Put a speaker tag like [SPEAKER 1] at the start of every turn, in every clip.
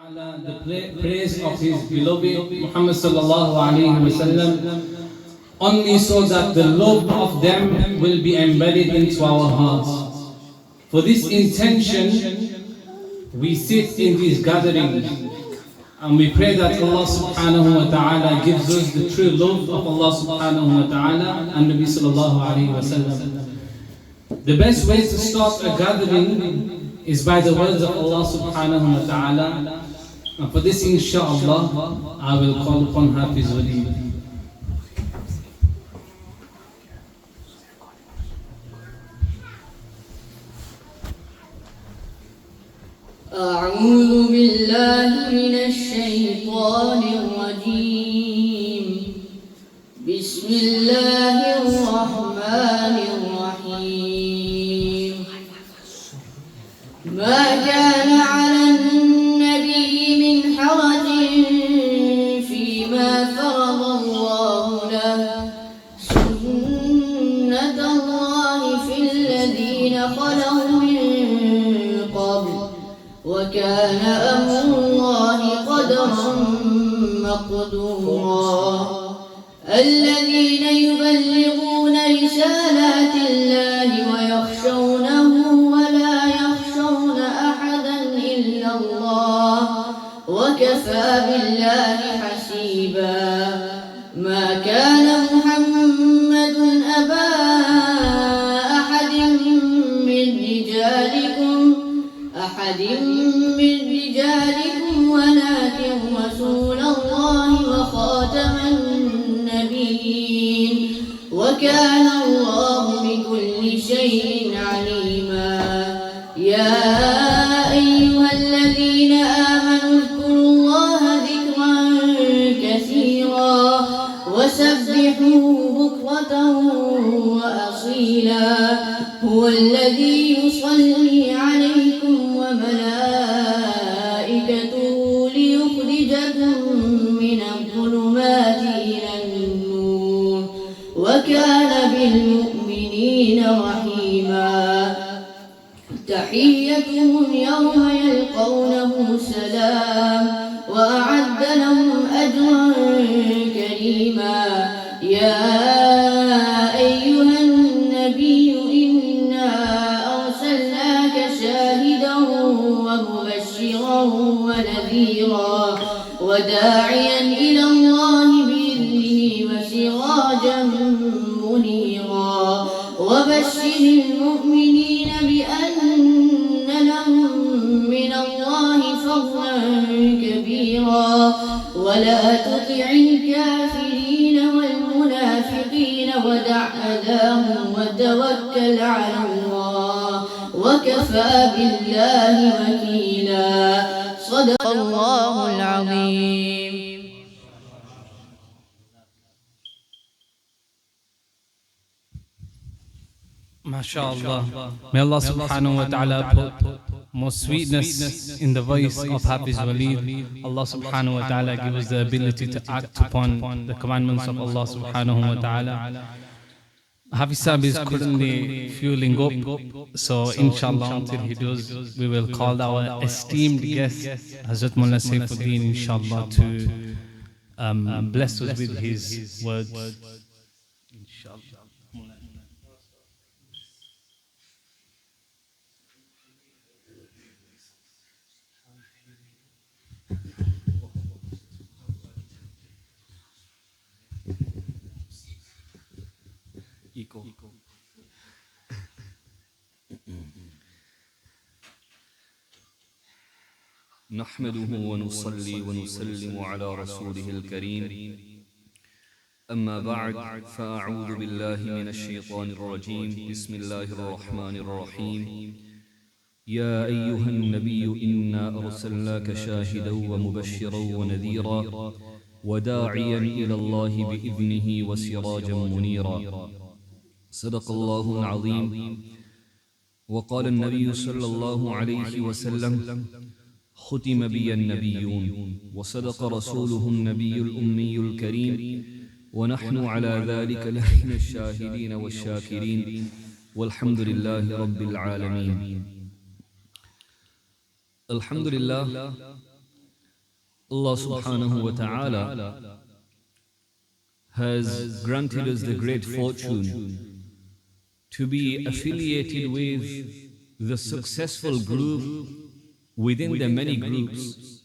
[SPEAKER 1] The praise of his beloved Muhammad sallallahu alayhi wa sallam, only so that the love of them will be embedded into our hearts. For this intention, we sit in this gathering and we pray that Allah subhanahu wa ta'ala gives us the true love of Allah subhanahu wa ta'ala and Nabi sallallahu alayhi wa sallam. The best way to start a gathering is by the words of Allah subhanahu wa ta'ala. And for this, inshaAllah, I will call upon Hafiz Wali.
[SPEAKER 2] أعوذ بالله من الشيطان الرجيم بسم الله الرحمن الرحيم ما كان على النبي من حرج فيما فرض الله له سنة الله في الذين خلوا من قبل وكان أمر الله قدرا مقدورا الذين يبلغون رسالات الله ويخشونه ولا يخشون أحدا إلا الله وكفى بالله حسيبا ما كان محمد أبا أحد من رجالكم ولكن رسول الله وخاتم النبيين وكان الله بكل شيء عليما يا أيها الذين آمنوا اذكروا الله ذكرا كثيرا وسبحوه بكرة وأصيلا هو الذي يصلي عليكم وملائكته ليخرجكم من الظلمات إلى النور وكان بالمؤمنين رحيما تحيتهم يوم يلقونه سلام وأعد لهم أجرا كريما يا أيها النبي إنا أرسلناك شاهدا ومبشرا ونذيرا وداعيا إلى الله بإذنه وسراجا منيرا وبشر المؤمنين بأن لهم من الله فضلا كبيرا ولا تطع الكافرين والمنافقين ودع أذاهم وتوكل على الله وكفى بالله وكيلا صدق الله العظيم.
[SPEAKER 1] MashaAllah. May Allah subhanahu wa ta'ala put more sweetness in the voice of Hafiz Walid. Allah subhanahu wa ta'ala give us the ability to act upon the commandments of Allah subhanahu wa ta'ala. Hafiz Sahib is currently fueling up, so inshallah until he does, we will call our esteemed guest Hazrat Mullah Saifuddin inshallah to bless us with his words. Inshallah.
[SPEAKER 3] نحمده ونصلي ونسلم على رسوله الكريم أما بعد فأعوذ بالله من الشيطان الرجيم بسم الله الرحمن الرحيم يا أيها النبي إنا أرسلناك شاهدا ومبشرا ونذيرا وداعيا إلى الله بإذنه وسراجا منيرا صدق الله العظيم. وقال النبي صلى الله عليه وسلم ختم بي النبيون وصدق رسوله النبي الأمي الكريم ونحن على ذلك لمن الشاهدين والشاكرين والحمد لله رب العالمين. Alhamdulillah, Allah subhanahu wa ta'ala has granted us the great fortune to be affiliated with the successful group within the many groups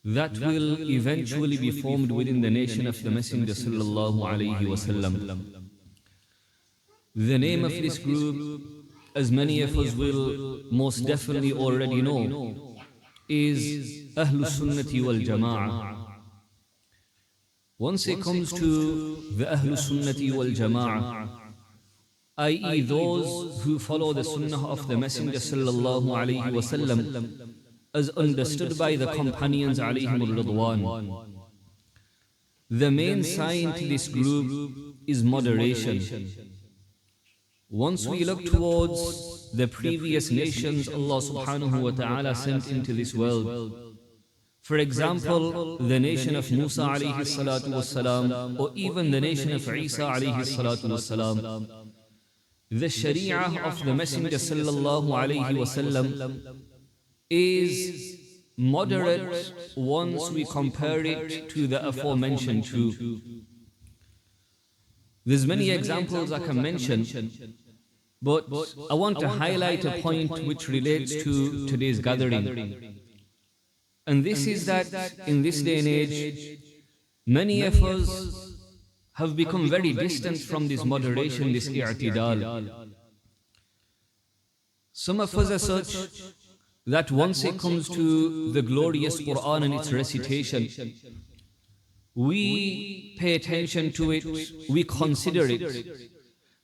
[SPEAKER 3] that will eventually be formed within the nation of the Messenger sallallahu alayhi wasallam. The name of this group, as many of us will most definitely already know, is Ahlul Sunnati wal Jama'ah. Once it comes to the Ahlul Sunnati wal Jama'ah, i.e. those who follow the Sunnah of the Messenger sallallahu alayhi wasallam, as understood by the companions alayhimur ridwan, the main sign to this group is moderation. Once we look towards the previous nations Allah subhanahu wa ta'ala sent into this world, for example, the nation of Musa alayhi salatu wassalam, or even the nation of Isa alayhi salatu wassalam, the Sharia of the Messenger sallallahu alayhi wasallam is moderate once we compare it to the aforementioned two. There's many examples I can mention, but I want to highlight a point which relates to today's gathering. And this is that in this day and age, many of us have become very distant from this moderation, this i'tidal. Some of us are such that once it comes to the glorious Quran and its recitation, we pay attention to it, we consider it.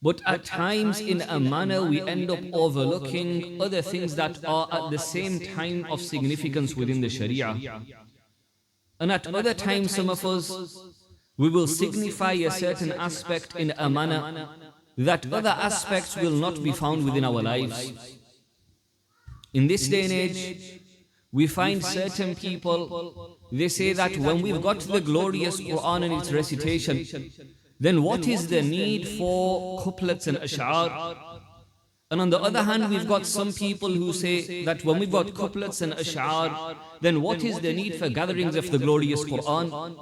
[SPEAKER 3] But at times in a manner we end up overlooking other things that are at the same time of significance within the Sharia. And at other times some of us, we will signify a certain aspect in a manner that other aspects will not be found within our lives. In this day and age, we find certain people, they say that when we've got the glorious Quran and its recitation, then what is the need for couplets and ash'ar? And on the other hand, we've got some people who say that when we've got couplets and ash'ar, then what is the need for gatherings of the glorious Quran?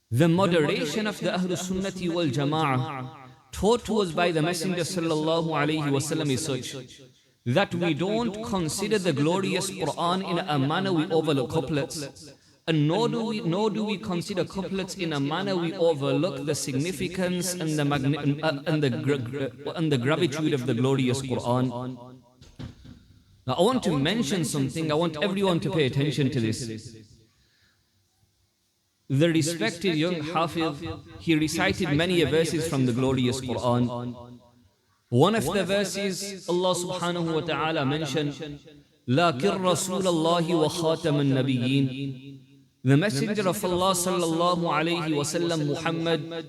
[SPEAKER 3] The moderation of the Ahlul Sunnati wal Jama'ah taught to us by the Messenger sallallahu alayhi wasallam is such that we don't consider the glorious Quran in a manner we overlook couplets, and nor do we consider couplets in a manner we overlook the significance and the gravitude of the glorious Quran. Now I want to mention something, I want everyone to pay attention to this. The respected young Hafiz, he recited many verses from the glorious Quran. One of the verses, Allah subhanahu wa ta'ala mentioned, لَكِنْ رَسُولَ اللَّهِ وَخَاتَمَ النَّبِيِّينَ. The Messenger of Allah sallallahu alayhi wa sallam, Muhammad,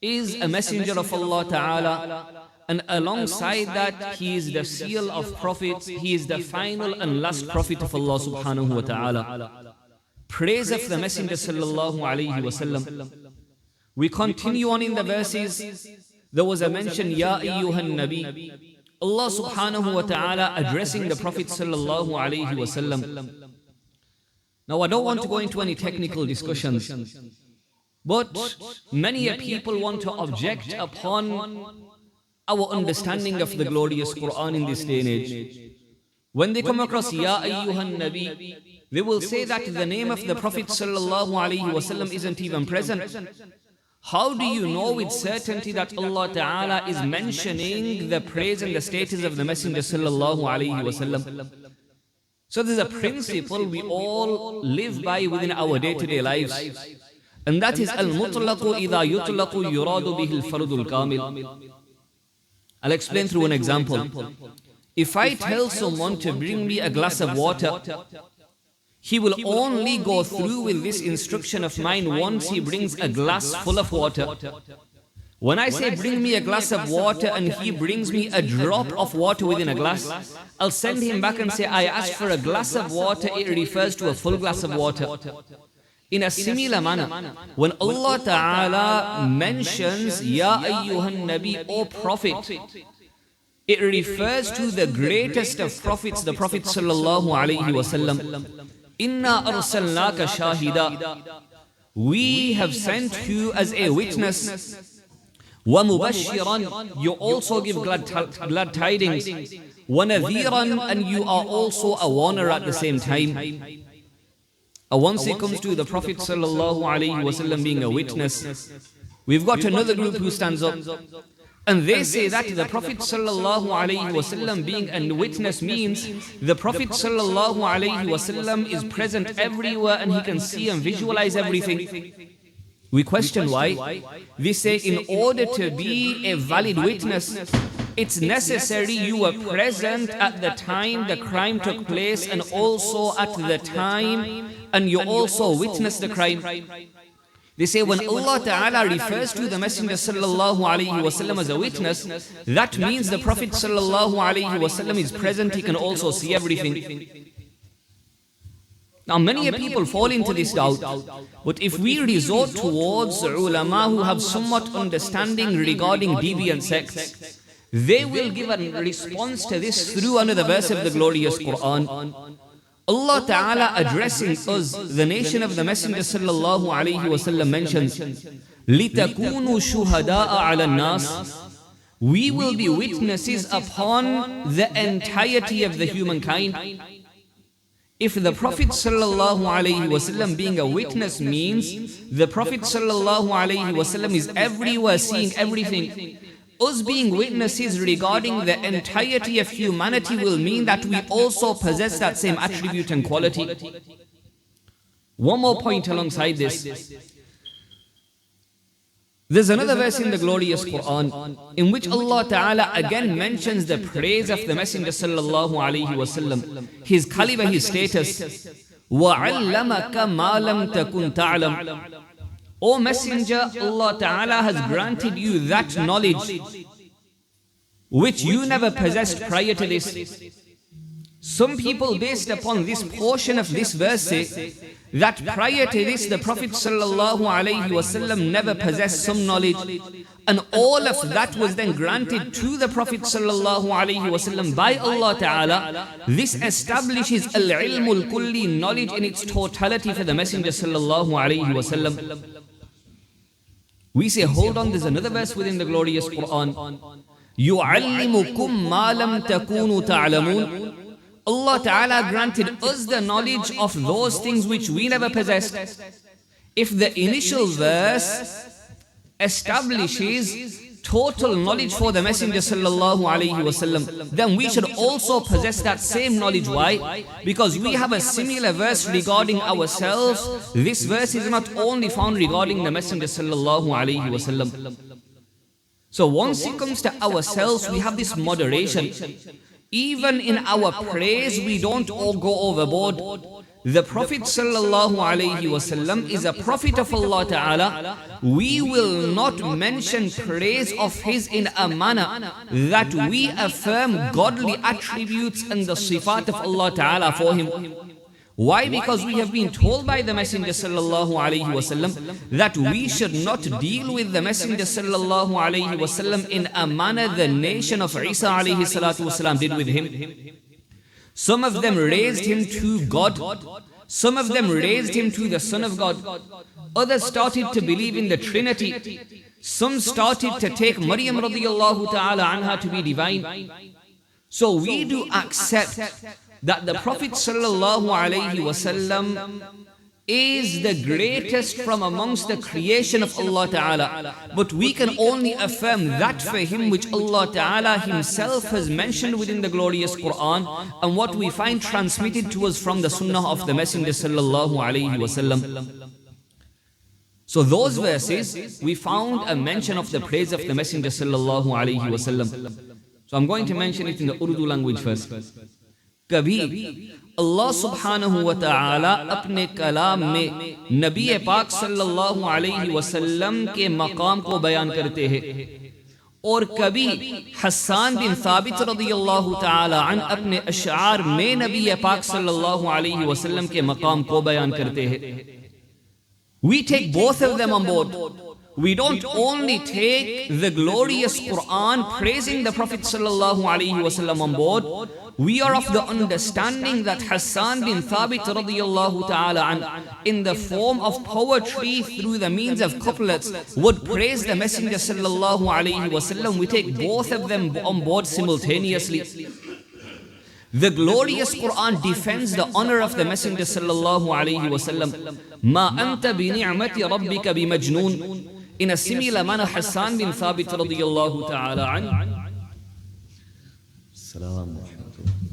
[SPEAKER 3] is a messenger of Allah ta'ala, and alongside that, he is the seal of prophets, he is the final and last prophet of Allah subhanahu wa ta'ala. Praise of the Messenger sallallahu alayhi wa sallam. We continue on in the verses. There was a mention, Ya ayyuhan Nabi. Allah subhanahu wa ta'ala addressing the Prophet sallallahu alayhi wa sallam. Now I don't want to go into any technical discussions, but many people want to object upon our understanding of the glorious Quran in this day and age. When they come across Ya ayyuhan Nabi, they will say that the name of the Prophet sallallahu alayhi wa sallam isn't even present. How do you know with certainty that Allah Ta'ala is mentioning the praise and the status of the Messenger sallallahu alayhi wa sallam? So there's a principle we all live by within our day-to-day lives, and that is al-mutlaqu idha yutlaqu yuradu bihi al-fardul kamil. I'll explain through an example. If I tell someone to bring me a glass of water, he will only go through with this instruction of mine once he brings a glass full of water. When I say bring me a glass of water and he brings me a drop of water within a glass, I'll send him back and say, I asked for a glass of water, it refers to a full glass of water. In a similar manner, when Allah Ta'ala mentions, Ya ayyuhan Nabi, O Prophet, it refers to the greatest of prophets, the Prophet sallallahu alayhi wa sallam. Inna arsalnaka shahida. We have sent you as a witness. Wa mubashiran. You also give glad tidings. Wa nadhiran. And you are also a warner at the same time. Once it comes to the Prophet sallallahu alaihi wasallam being a witness, we've got another group who stands up. And they say that the Prophet sallallahu alaihi wasallam being a witness means the Prophet sallallahu alaihi wasallam is present everywhere and he can see and visualize everything. We question why. We say in order to be a valid witness, it's necessary you were present at the time the crime took place and also at the time and you also witnessed the crime. They say when Allah Ta'ala refers to the Messenger sallallahu alaihi wasallam as a witness, that means the Prophet sallallahu alaihi wasallam is present, he can also see everything. Now many people fall into this doubt, but if we resort towards ulama who have somewhat understanding regarding deviant sects, they will give a response to this through another verse of the glorious Quran. Allah Ta'ala addressing us, the nation of the Messenger sallallahu alaihi wasallam mentions, لِتَكُونُوا شُهَدَاءَ عَلَى النَّاسِ. We will be witnesses upon the entirety of the humankind. If the Prophet sallallahu alaihi wasallam being a witness means the Prophet sallallahu alaihi wasallam is everywhere seeing everything, us being witnesses regarding the entirety of humanity will mean that we also possess that same attribute and quality. One more point alongside this. There's another verse in the glorious Quran in which Allah Ta'ala again mentions the praise of the Messenger sallallahu alaihi wasallam, his caliber, his status. وَعَلَّمَكَ مَا لَمْ تَكُنْ تَعْلَمْ. O Messenger, Allah Ta'ala has granted you that knowledge which you never possessed prior to this. Some people based upon this portion of this verse say that prior to this the Prophet sallallahu alaihi wasallam never possessed some knowledge, and all of that was then granted to the Prophet sallallahu alaihi wasallam by Allah Ta'ala. This establishes al-ilmul kulli, knowledge in its totality for the Messenger sallallahu alaihi wasallam. We say, hold on, there's another verse within the glorious Quran. يُعَلِّمُكُمْ مَا لَمْ تَكُونُوا تَعْلَمُونَ. Allah Ta'ala granted us the knowledge of those things which we never possessed. If the initial verse establishes total knowledge for the Messenger sallallahu alaihi wasallam, then we should also possess that same knowledge. Why? Because we have a similar verse regarding ourselves. This verse is not only found regarding the Messenger sallallahu alaihi wasallam. So once it comes to ourselves, we have this moderation. Even in our praise, we don't all go overboard. The Prophet sallallahu alaihi wasallam is a prophet of Allah Ta'ala. We will not mention praise of his in a manner that we affirm godly attributes and the sifat of Allah Ta'ala for him. Why? Because we have been told by the Messenger sallallahu alaihi wasallam that we should not deal with the Messenger sallallahu alaihi wasallam in a manner the nation of Isa alaihi salatu wasalam did with him. Some of them raised him to God. Some of them raised him to the Son of God. Others started to believe in the Trinity. Some started to take Maryam radiyallahu ta'ala anha to be divine. So we do accept that the Prophet sallallahu alaihi wasallam is the greatest from amongst the creation of Allah Ta'ala. But we can only affirm that for him which Allah Ta'ala himself has mentioned within the glorious Quran and what we find transmitted to us from the Sunnah of the Messenger sallallahu alaihi wasallam. So those verses, we found a mention of the praise of the Messenger sallallahu alaihi wasallam. So I'm going to mention it in the Urdu language first. کبھی اللہ سبحانہ وتعالی اپنے کلام میں نبی پاک صلی اللہ علیہ وسلم کے مقام کو بیان کرتے ہیں، اور کبھی حسان بن ثابت رضی اللہ تعالی عنہ اپنے اشعار میں نبی پاک صلی اللہ علیہ وسلم کے مقام کو بیان کرتے ہیں. We take both of them on board. We don't only take the glorious Quran praising the Prophet ﷺ on board, we are of the understanding that Hassan bin Thabit radiyallahu ta'ala an, in the form of poetry through the means of couplets, would praise the Messenger ﷺ. We take both of them on board simultaneously. The glorious Quran defends the honor of the Messenger ﷺ. Ma anta bi ni'mati rabbika bi majnoon. In a similar manner, Hassan bin Thabit radiyallahu ta'ala an. Salam.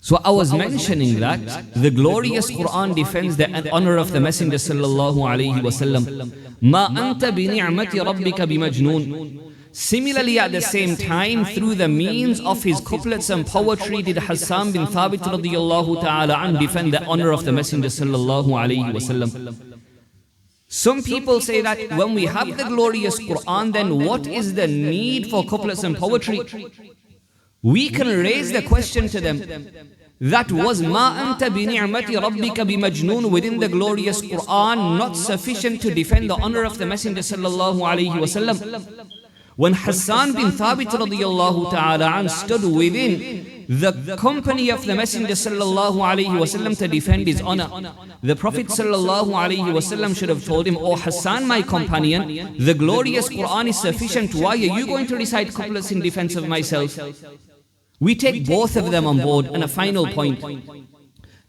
[SPEAKER 3] So I was mentioning that the glorious Quran defends the honor of the Messenger sallallahu alaihi wasallam. Ma anta bi ni'mati rabbika bi majnoon. Similarly, at the same time, through the means of his couplets and poetry, did Hassan bin Thabit radiyallahu ta'ala an defend the honor of the Messenger sallallahu alaihi wasallam. Some people say that when we have the glorious Quran, then what is the need for couplets and poetry? We can raise the question to them, that was ma anta bi ni'mati rabbika bi majnoon within the glorious Quran not sufficient to defend the honor of the Messenger sallallahu alaihi wasallam? When Hassan bin Thabit radiyallahu ta'ala an stood within the company of the Messenger sallallahu alayhi wasallam to defend his honor, the Prophet sallallahu alayhi wasallam should have told him, "Oh Hassan, my companion, the glorious Quran is sufficient. Why are you going to recite couplets in defense of myself?" We take both of them on board. And a final point,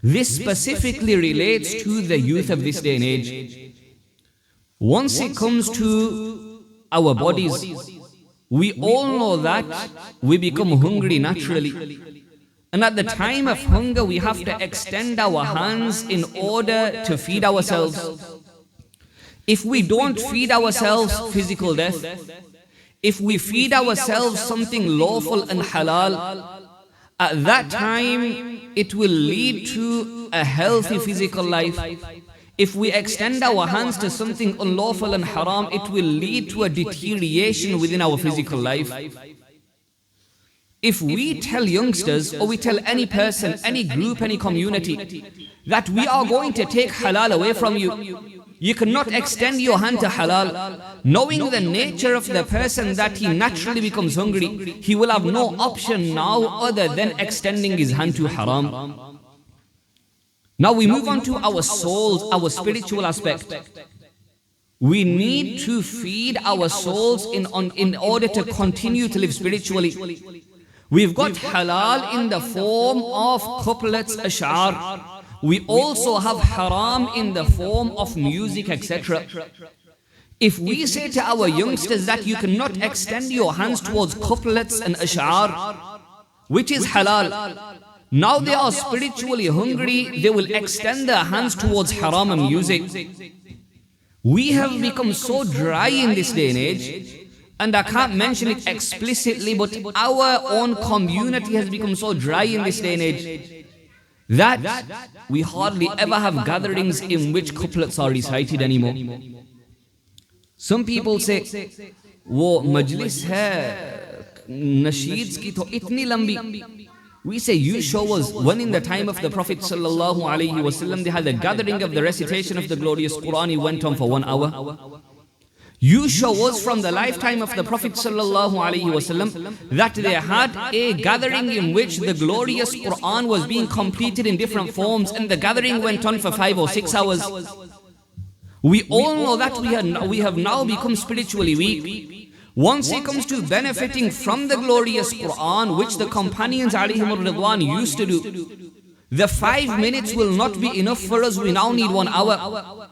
[SPEAKER 3] this specifically relates to the youth of this day and age. Once it comes to our bodies, we all know that we become hungry naturally. And at the time of hunger, we have to extend our hands in order to feed ourselves. If we don't feed ourselves physical death, if we feed ourselves something lawful and halal, at that time it will lead to a healthy physical life. If we extend our hands to something unlawful and haram, it will lead to a deterioration within our physical life. If we tell youngsters, or we tell any person, any group, any community, that we are going to take halal away from you, you cannot extend your hand to halal, knowing the nature of the person that he naturally becomes hungry, he will have no option now other than extending his hand to haram. Now we move on to our souls, our spiritual aspect. We need to feed our souls in order to continue to live spiritually. We've got halal in the form of couplets, ash'ar. We also have haram in the form of music, etc. If we say to our youngsters that you cannot extend your hands towards couplets and ash'ar, which is halal, now they are spiritually hungry, they will extend their hands towards haram and music. We have become so dry in this day and age, and I can't mention it explicitly, but our own community has become so dry in this day and age that we hardly ever have gatherings in which couplets are recited anymore. Some people say, wo majlis hai nasheeds ki to itni lambi. We say, you show us when in the time of the Prophet sallallahu alaihi wasallam they had a gathering of the recitation of the glorious Quran, it went on for 1 hour. You show us from the lifetime of the Prophet sallallahu alaihi wasallam that they had a gathering in which the glorious Quran was being completed in different forms, and the gathering went on for 5 or 6 hours. We all know that we have now become spiritually weak. Once it comes to benefiting from the glorious Quran, which the companions alayhim ridwan used to do, the 5 minutes will not be enough for us. We now need 1 hour.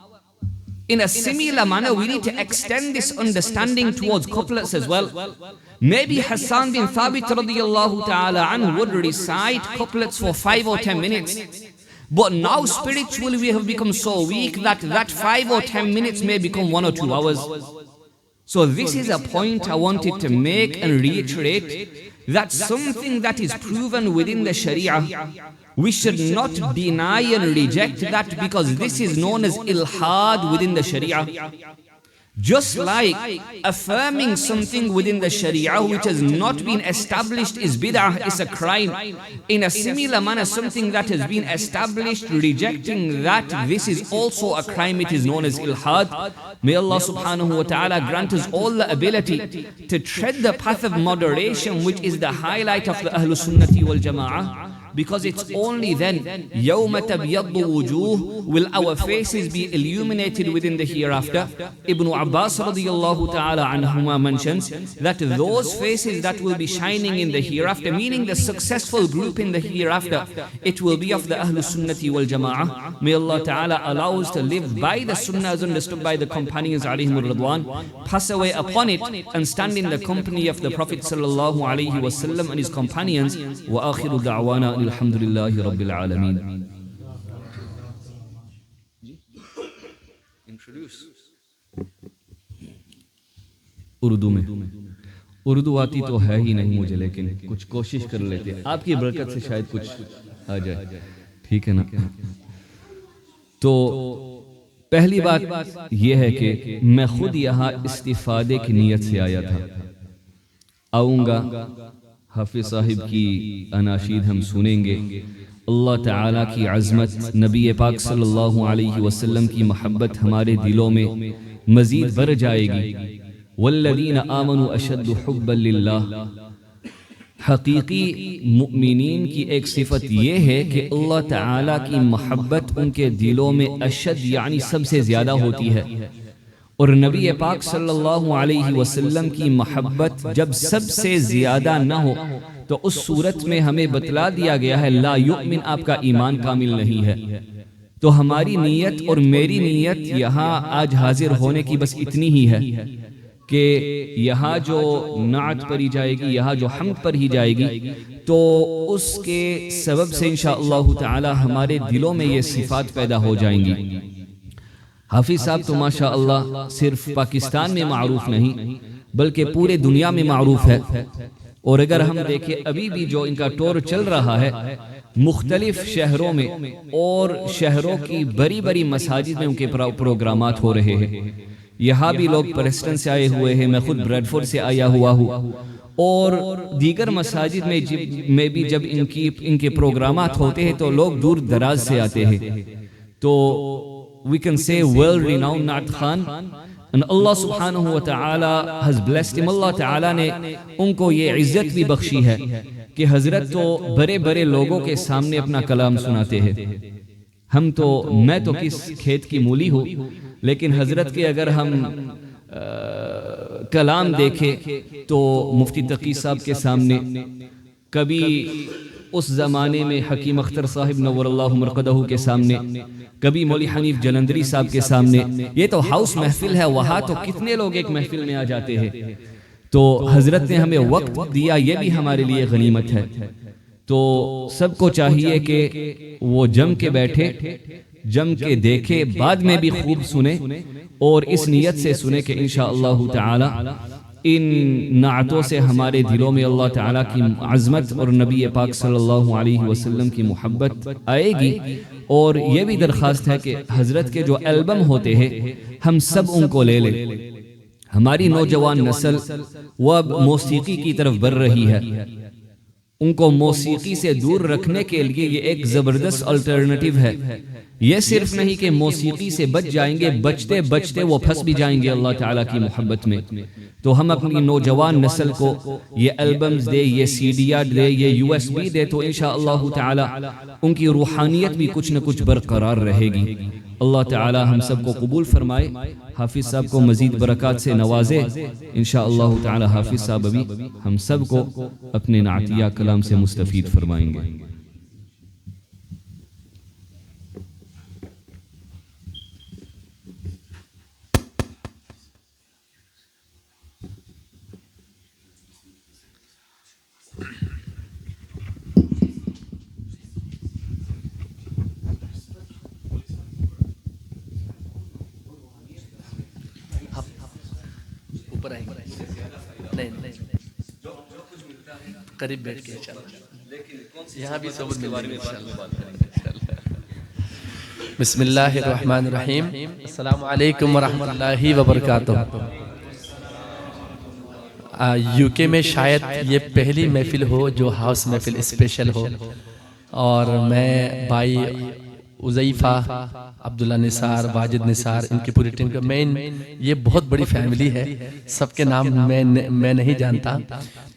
[SPEAKER 3] In a similar manner, we need to extend this understanding towards couplets as well. Maybe Hassan bin Thabit radiyallahu ta'ala anhu would recite couplets for 5 or 10 minutes. But now spiritually we have become so weak that 5 or 10 minutes may become 1 or 2 hours. So this is a point I wanted to make and reiterate, that something that is proven within the Sharia, we should not deny and reject that, because this is known as ilhad within the Sharia. Just like affirming something within the Sharia which has not been established is bid'ah, is a crime. In a similar manner, something that has been established, rejecting that, this is also a crime. It is known as ilhad. May Allah subhanahu wa ta'ala grant us all the ability to tread the path of moderation, which is the highlight of the Ahlul Sunnati wal Jama'ah. Because it's only then, يَوْمَ تَبْيَضُّ وُجُوهُ, will our faces be illuminated within the hereafter. Ibn Abbas radiyallahu ta'ala anhuma mentions that those faces that will be shining in the hereafter, meaning the successful group in the hereafter, it will be of the Ahlul Sunnati wal Jama'ah. May Allah ta'ala allow us to live by the Sunnah as understood by the companions alayhim ar-Ridwan, pass away upon it, and stand in the company of the Prophet sallallahu alayhi wa sallam and his companions. Wa akhiru da'wana alhamdulillahi rabbil alameen. Urdu میں اردو آتی تو ہے ہی نہیں مجھے، لیکن کچھ کوشش کر لیتے ہیں، آپ کی برکت سے شاید کچھ آ جائے، ٹھیک ہے نا؟ تو پہلی بات یہ ہے کہ میں خود یہاں استفادے کی نیت سے آیا تھا. آؤں گا، حافظ صاحب کی اناشید ہم سنیں گے، اللہ تعالیٰ کی عظمت، نبی پاک صلی اللہ علیہ وسلم کی محبت ہمارے دلوں میں مزید بڑھ جائے گی. والذین آمنوا اشد حبا للہ، حقیقی مؤمنین کی ایک صفت یہ ہے کہ اللہ تعالیٰ کی محبت ان کے دلوں میں اشد یعنی سب سے زیادہ ہوتی ہے، اور نبی پاک صلی اللہ علیہ وسلم کی محبت جب سب سے زیادہ نہ ہو تو اس صورت میں ہمیں بتلا دیا گیا ہے لا یؤمن، آپ کا ایمان کامل نہیں ہے. تو ہماری نیت اور میری نیت یہاں آج حاضر ہونے کی بس اتنی ہی ہے کہ یہاں جو نعت پڑھی جائے گی، یہاں جو حمد پڑھی جائے گی، تو اس کے سبب سے انشاءاللہ تعالی ہمارے دلوں میں یہ صفات پیدا ہو جائیں گی. حافظ صاحب تو ماشاءاللہ صرف پاکستان میں معروف نہیں بلکہ پورے دنیا میں معروف ہے، اور اگر ہم دیکھیں ابھی بھی جو ان کا ٹور چل رہا ہے مختلف شہروں میں اور شہروں کی بڑی بڑی مساجد میں ان کے پروگرامات ہو رہے ہیں. یہاں بھی لوگ پریسٹن سے آئے ہوئے ہیں، میں خود بریڈ فورڈ سے آیا ہوا ہوں، اور دیگر مساجد میں بھی جب ان کے پروگرامات ہوتے ہیں تو لوگ دور دراز سے آتے ہیں. تو we can say world renowned Naat Khan, and Allah subhanahu wa ta'ala has blessed him. اللہ تعالیٰ نے ان کو یہ عزت بھی بخشی ہے کہ حضرت تو بڑے بڑے لوگوں کے سامنے اپنا کلام سناتے ہیں. میں تو کس کھیت کی مولی ہوں، لیکن حضرت کے اگر ہم کلام دیکھیں تو مفتی تقی صاحب کے سامنے، کبھی اس زمانے میں حکیم اختر صاحب نور اللہ مرقدہ کے سامنے، کبھی مولی حنیف جلندری صاحب کے سامنے. یہ تو ہاؤس محفل ہے، وہاں تو کتنے لوگ ایک محفل میں آ جاتے ہیں. تو حضرت نے ہمیں وقت دیا، یہ بھی ہمارے لیے غنیمت ہے. تو سب کو چاہیے کہ وہ جم کے بیٹھے، جم کے دیکھے، بعد میں بھی خوب سنے، اور اس نیت سے سنے کہ انشاءاللہ تعالی ان نعتوں سے ہمارے دلوں میں اللہ تعالیٰ کی عظمت اور نبی پاک صلی اللہ علیہ وسلم کی محبت آئے گی. اور یہ بھی درخواست ہے کہ حضرت کے جو البم ہوتے ہیں ہم سب ان کو لے لیں. ہماری نوجوان نسل وہ اب موسیقی کی طرف بڑھ رہی ہے، ان کو موسیقی سے دور رکھنے کے لیے یہ ایک زبردست الٹرنیٹیو ہے. یہ صرف نہیں کہ موسیقی سے بچ جائیں گے، بچتے بچتے وہ پھنس بھی جائیں گے اللہ تعالیٰ کی محبت میں. تو ہم اپنی نوجوان نسل کو یہ البمز دے، یہ سی ڈیاں دے، یہ USB دے، تو انشاءاللہ تعالیٰ ان کی روحانیت بھی کچھ نہ کچھ برقرار رہے گی. اللہ تعالیٰ ہم سب کو قبول فرمائے، حافظ صاحب کو مزید برکات سے نوازے. انشاءاللہ تعالیٰ حافظ صاحب ابھی ہم سب کو اپنے نعتیہ کلام سے مستفید فرمائیں گے.
[SPEAKER 4] قریب بیٹھ کے یہاں بھی سب کے بارے میں بات کریں گے. بسم اللہ الرحمن الرحیم. السلام علیکم ورحمۃ اللہ وبرکاتہ. یو کے میں شاید یہ پہلی محفل ہو جو ہاؤس محفل اسپیشل ہو، اور میں بھائی عزیفہ، عبداللہ نثار، واجد نثار، ان کی پوری ٹیم کا یہ بہت بڑی فیملی ہے، سب کے نام میں نہیں جانتا.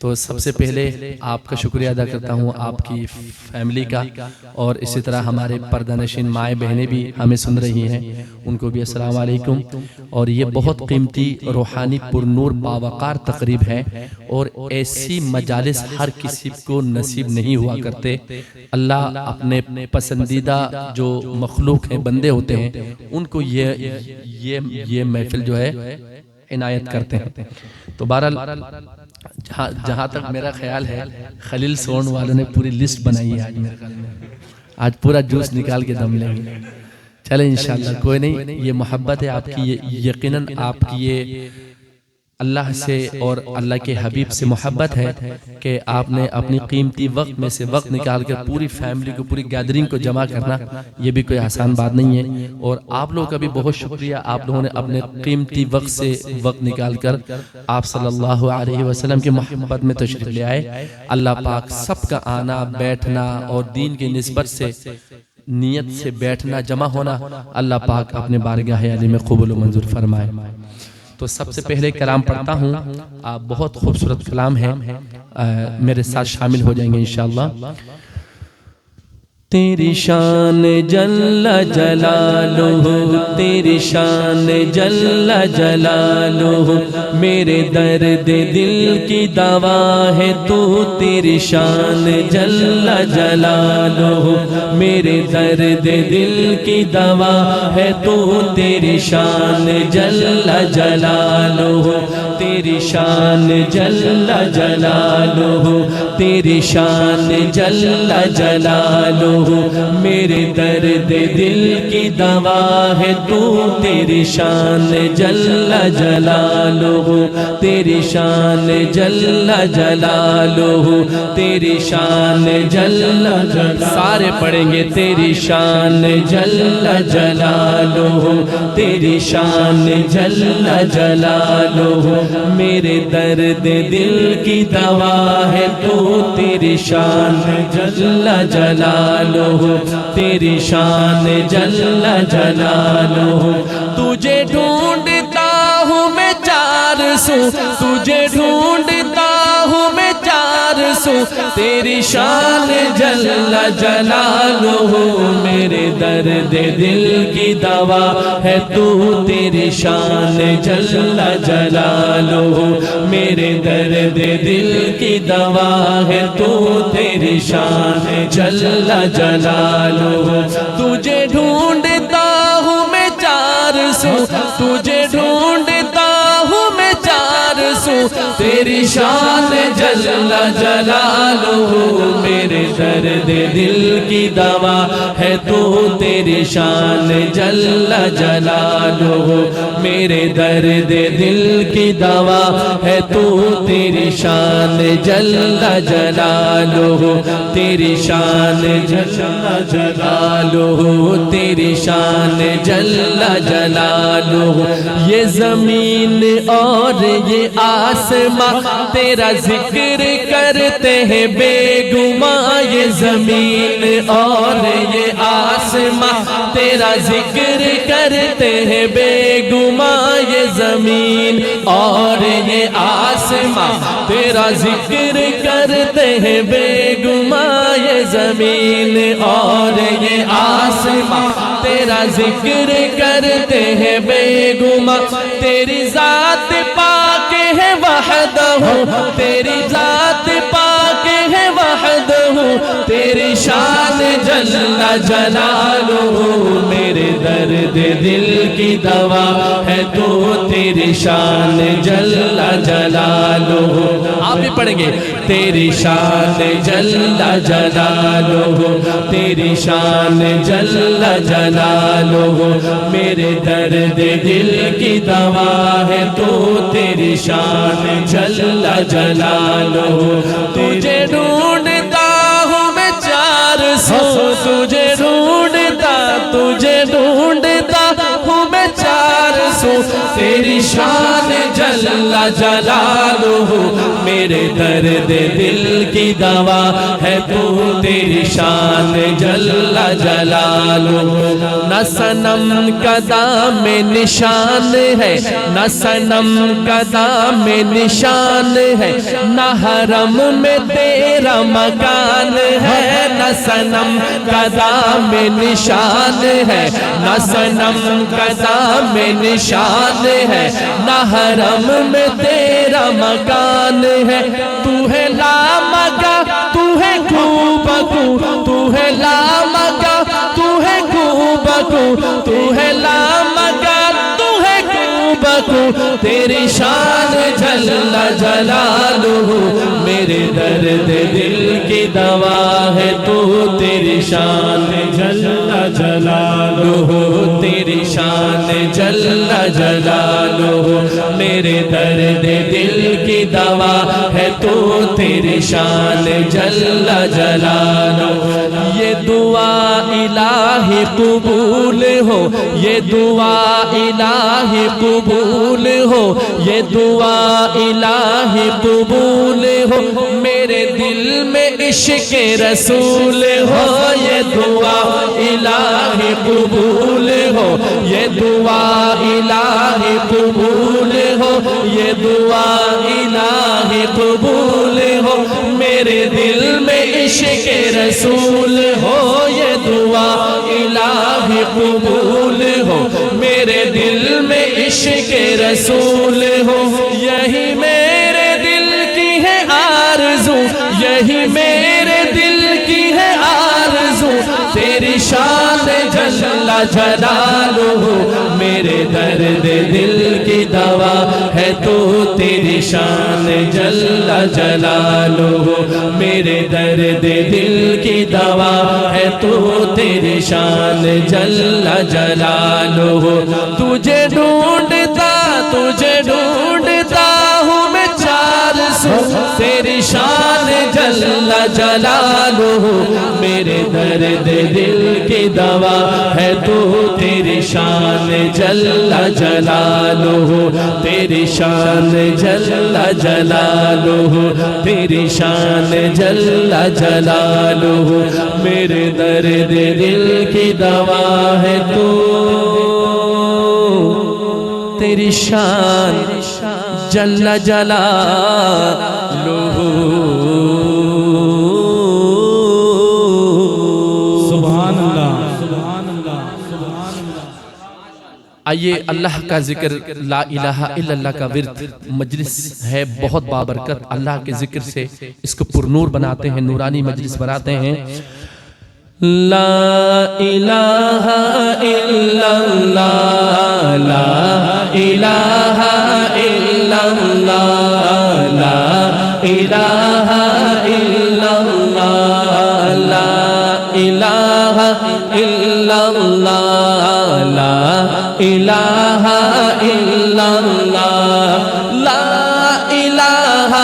[SPEAKER 4] تو سب سے پہلے آپ کا شکریہ ادا کرتا ہوں آپ کی فیملی کا، اور اسی طرح ہمارے پردہ نشین مائیں بہنیں بھی ہمیں سن رہی ہیں، ان کو بھی السلام علیکم. اور یہ بہت قیمتی روحانی پر نور باوقار تقریب ہے، اور ایسی مجالس ہر کسی کو نصیب نہیں ہوا کرتے. اللہ اپنے پسندیدہ جو مخلوق ہیں، بندے ہوتے ہیں، ان کو یہ محفل جو ہے عنایت کرتے ہیں. تو بہرحال جہاں تک میرا خیال ہے، خلیل سون والوں نے پوری لسٹ بنائی ہے. آج میرے خیال میں آج پورا جوس نکال کے دم لیں گے. چلیں انشاءاللہ، کوئی نہیں، یہ محبت ہے آپ کی، یقیناً آپ کی یہ اللہ سے اور اللہ کے حبیب سے محبت ہے کہ آپ نے اپنی قیمتی وقت میں سے وقت نکال کر پوری فیملی کو، پوری گیدرنگ کو جمع کرنا، یہ بھی کوئی آسان بات نہیں ہے. اور آپ لوگوں کا بھی بہت شکریہ، آپ لوگوں نے اپنے قیمتی وقت سے وقت نکال کر آپ صلی اللہ علیہ وسلم کی محبت میں تشریف لے آئے. اللہ پاک سب کا آنا، بیٹھنا اور دین کی نسبت سے نیت سے بیٹھنا، جمع ہونا، اللہ پاک اپنے بارگاہ علی میں قبول و منظور فرمائے. تو سب سے پہلے کلام پڑھتا ہوں، بہت خوبصورت کلام ہے، میرے ساتھ شامل ہو جائیں گے انشاءاللہ. تیری شان جل جلالہ، تیری شان جل جلالہ، میرے درد دل کی دوا ہے تو. تیری شان جل جلالہ، میرے درد دل کی دوا ہے تو. تیری شان جل جلالہ، تیری شان جل جلالہ، تیری شان جل جلالہ، میرے درد دل کی دوا ہے تو. تیری شان جل جلالہ، تیری شان جل جلالہ، تیری شان جل جلالہ. سارے پڑھیں گے. تیری شان جل جلالہ، تیری شان جل جلالہ، میرے درد دل کی دوا ہے تو. تیری شان جل جلالہ، تیری شان جل جلالہ. تجھے ڈھونڈتا ہوں میں چار سو، تجھے ڈھونڈتا ہوں میں چار سو. تیری شان جل جلالہ، میرے درد دل کی دوا ہے تو. تیری شان جل جلالہ، میرے درد دل کی دوا ہے تو. تیری شان جل جلالہ. تجھے ڈھونڈتا ہوں میں چار سو، تجھے ڈھونڈتا ہوں میں چار سو. تیری شان جل جلالہ، میرے درد دل کی دوا ہے تو. تیری شان جل جلالہ، میرے درد دل کی دوا ہے تو. تیری شان جل جلالہ، تیری شان جل جلالہ، تیری شان جل جلالہ. یہ زمین اور یہ آسمان تیرا ذکر کرتے ہیں بے گماں. یہ زمین اور یہ آسمان تیرا ذکر کرتے ہیں بے گماں. یہ زمین اور یہ آسمان تیرا ذکر کرتے ہیں بے گماں. یہ زمین اور یہ آسمان تیرا ذکر کرتے ہیں بے گماں. تیری ذات پاک ہے وحدہ، تیری ذات پاک ہے وحدہ. تیری شان جل جلالہ، میرے درد دل کی دوا ہے تو. تیری شان جل جلالہ. آپ بھی پڑھیں گے. تیری شان جل جلالہ، تیری شان جل جلالہ، میرے درد دل کی دوا ہے تو. تیری شان جل جلالہ. تجھے ڈھونڈتا ہوں میں چار سو، تجھے ڈھونڈتا، تجھے جلالہ میرے درد دل کی دوا ہے تو تیری شان جل جلالہ نہ صنم قدم میں نشان ہے نہ صنم قدم میں نشان ہے نہ حرم میں تیرا مکان ہے نہ صنم قدم میں نشان ہے نہ صنم قدم میں نشان ہے نہ حرم میں تیرا مکان ہے تو ہے لامکا تو ہے کوبکو تو ہے لامکا تو ہے کوبکو تو ہے لامکا تو ہے کوبکو تیری شان جل جلالہ میرے درد دل کی دوا ہے تو تیری شان جل جلالہ تیری شان جل جلالہ میرے درد دل کی دوا ہے تو تیری شان جل جلالہ یہ دعا الہی قبول ہو یہ دعا الہی قبول ہو یہ دعا الہی قبول ہو میرے دل میں عشق رسول ہو یہ دعا الہی قبول ہو یہ دعا الہی قبول ہو یہ دعا الہی قبول ہو میرے دل میں عشق رسول ہو یہ دعا الہی قبول ہو میرے دل میں عشق رسول ہو یہی میرے دل کی ہے آرزو یہی میرے دل کی ہے آرزو تیری شان جل جلالہ میرے درد دل کی دوا ہے تو تیری شان جل جلالہ میرے درد دل کی دوا ہے تو تیری شان جل جلالہ تجھے ڈھونڈتا ہوں میں چار سو تیری شان جل جلالہ میرے درد دل کی دوا ہے تو تیری شان جل جلالہ تیری شان جل جلالہ تیری شان جل جلالہ میرے درد دل کی دوا ہے تو تیری شان جل جلالہ
[SPEAKER 1] سبحان اللہ سبحان اللہ سبحان اللہ
[SPEAKER 4] آئیے اللہ کا ذکر لا الہ الا اللہ کا ورد مجلس ہے بہت بابرکت اللہ کے ذکر سے اس کو پر نور بناتے ہیں نورانی مجلس بناتے ہیں لا الہ الا اللہ لا الہ الا اللہ لا الہ الا اللہ لا الہ الا اللہ لا الہ الا اللہ لا الہ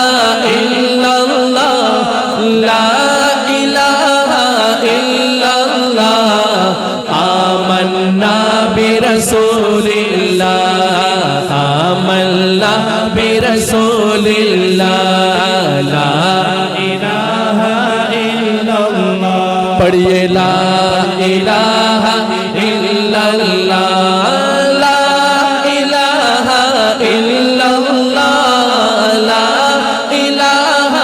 [SPEAKER 4] الا اللہ لا برسول اللہ آمنا برسول اللہ لا الہ الا اللہ پڑھئے لا الہ الا اللہ لا الہ الا اللہ لا الہ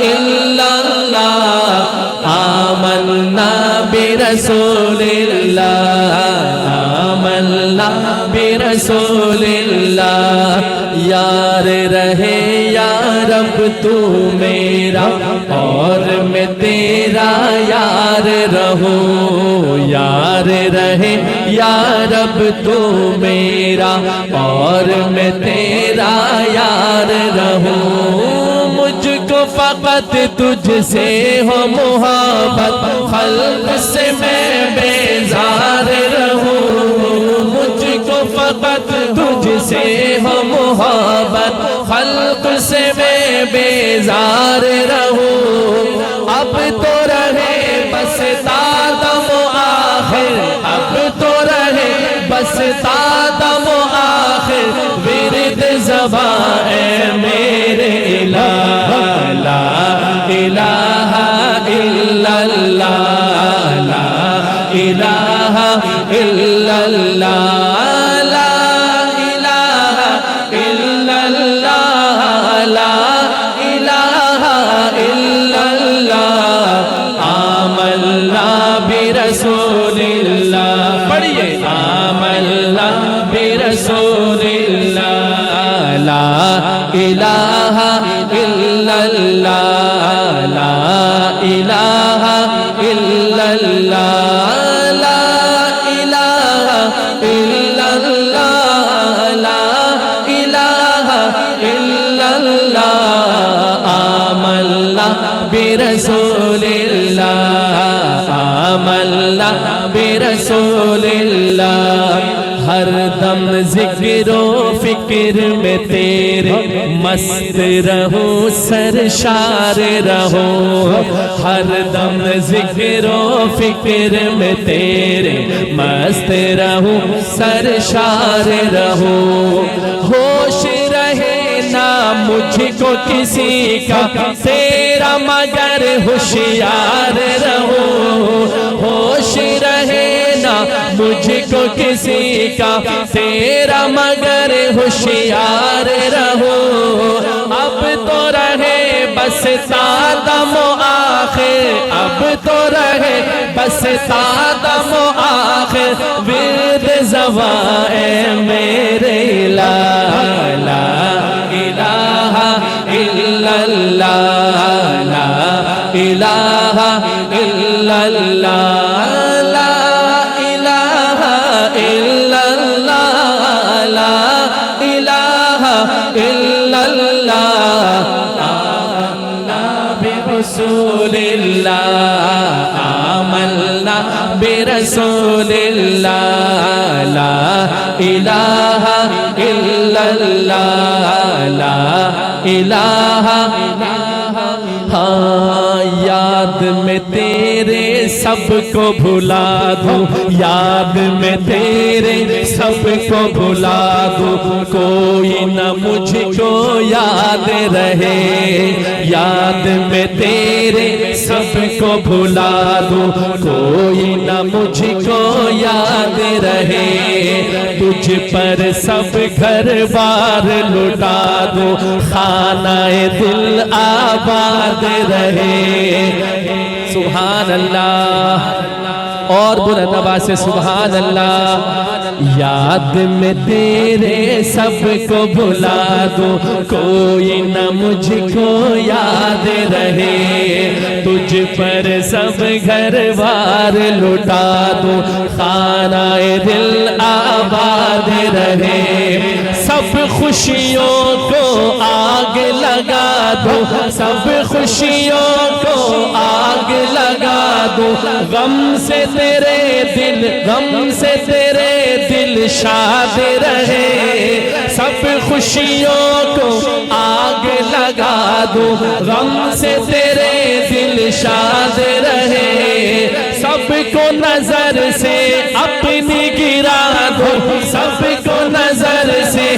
[SPEAKER 4] الا اللہ آمنا برسول اللہ برسول اللہ یار رہے یا رب تو میرا اور میں تیرا یار رہوں یار رہے یا رب تو میرا اور میں تیرا یار رہوں مجھ کو فقط تجھ سے ہو محبت خلق سے میں بیزار رہوں فقط تجھ سے ہو محبت خلق سے میں بیزار رہوں اب تو رہے بس تادم و آخر اب تو رہے بس تادم و آخر ورد زبان لا الہ الا اللہ لا الہ الا اللہ لا الہ الا اللہ لا الہ الا اللہ آمنا برسول اللہ پڑھیے آمنا برسول اللہ لا الہ الا اللہ لا الہ الا اللہ لا الہ الا اللہ لا الہ الا اللہ آمنا برسول اللہ آمنا برسول اللہ ہر دم ذکر و فکر میں تیرے مست رہوں سرشار رہوں ہر دم ذکر و فکر میں تیرے مست رہوں سرشار رہوں ہوش رہے نہ مجھ کو کسی کا تیرا مگر ہوشیار رہوں ہوش رہے نہ مجھ کو کسی کا تیرا مگر ہوشیار رہو اب تو رہے بس دم و آخر اب تو رہے بس دم و آخر ورد زباں اے میرے لا الہ الا اللہ لا الہ الا اللہ لا الہ الا اللہ لا الہ الا اللہ آمنا برسول اللہ آمنا برسول اللہ لا الہ الا اللہ لا الہ ہاں یاد میں تیرے سب کو بھلا دوں یاد میں تیرے سب کو بھلا دوں کوئی نہ مجھ کو یاد رہے یاد میں تیرے سب کو بھلا دوں کوئی نہ مجھ کو یاد رہے تجھ پر سب گھر بار لٹا دوں خانہ دل آباد رہے سبحان اللہ اور بلند آواز سے سبحان اللہ یاد میں تیرے سب کو بھلا دوں کوئی نہ مجھ کو یاد رہے تجھ پر سب گھر بار لٹا دوں خانہ دل آباد رہے سب خوشیوں کو آگ لگا دو سب خوشیوں کو آگ لگا دو غم سے تیرے دل شاد رہے سب خوشیوں کو آگ لگا دو غم سے تیرے دل شاد رہے سب کو نظر سے اپنی گرا دو سب کو نظر سے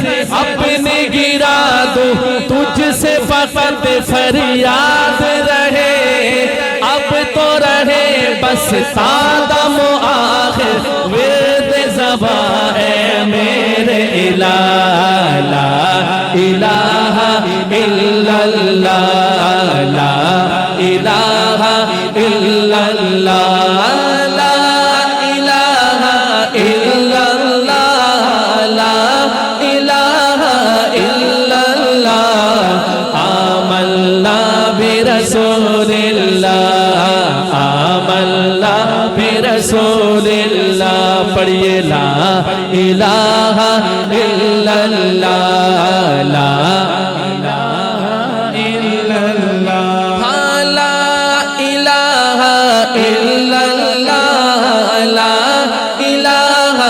[SPEAKER 4] اپنے گرا دو تجھ سے فقط فریاد رہے اب تو رہے بس دم و آخر ورد زباں اے میرے الہ لا الہ الا اللہ لا الہ الا اللہ لا الہ الا اللہ لا الہ الا اللہ آمنا برسول اللہ آمنا برسول اللہ پڑھیے لا الہ الا اللہ لا الہ الا اللہ لا الہ الا اللہ لا الہ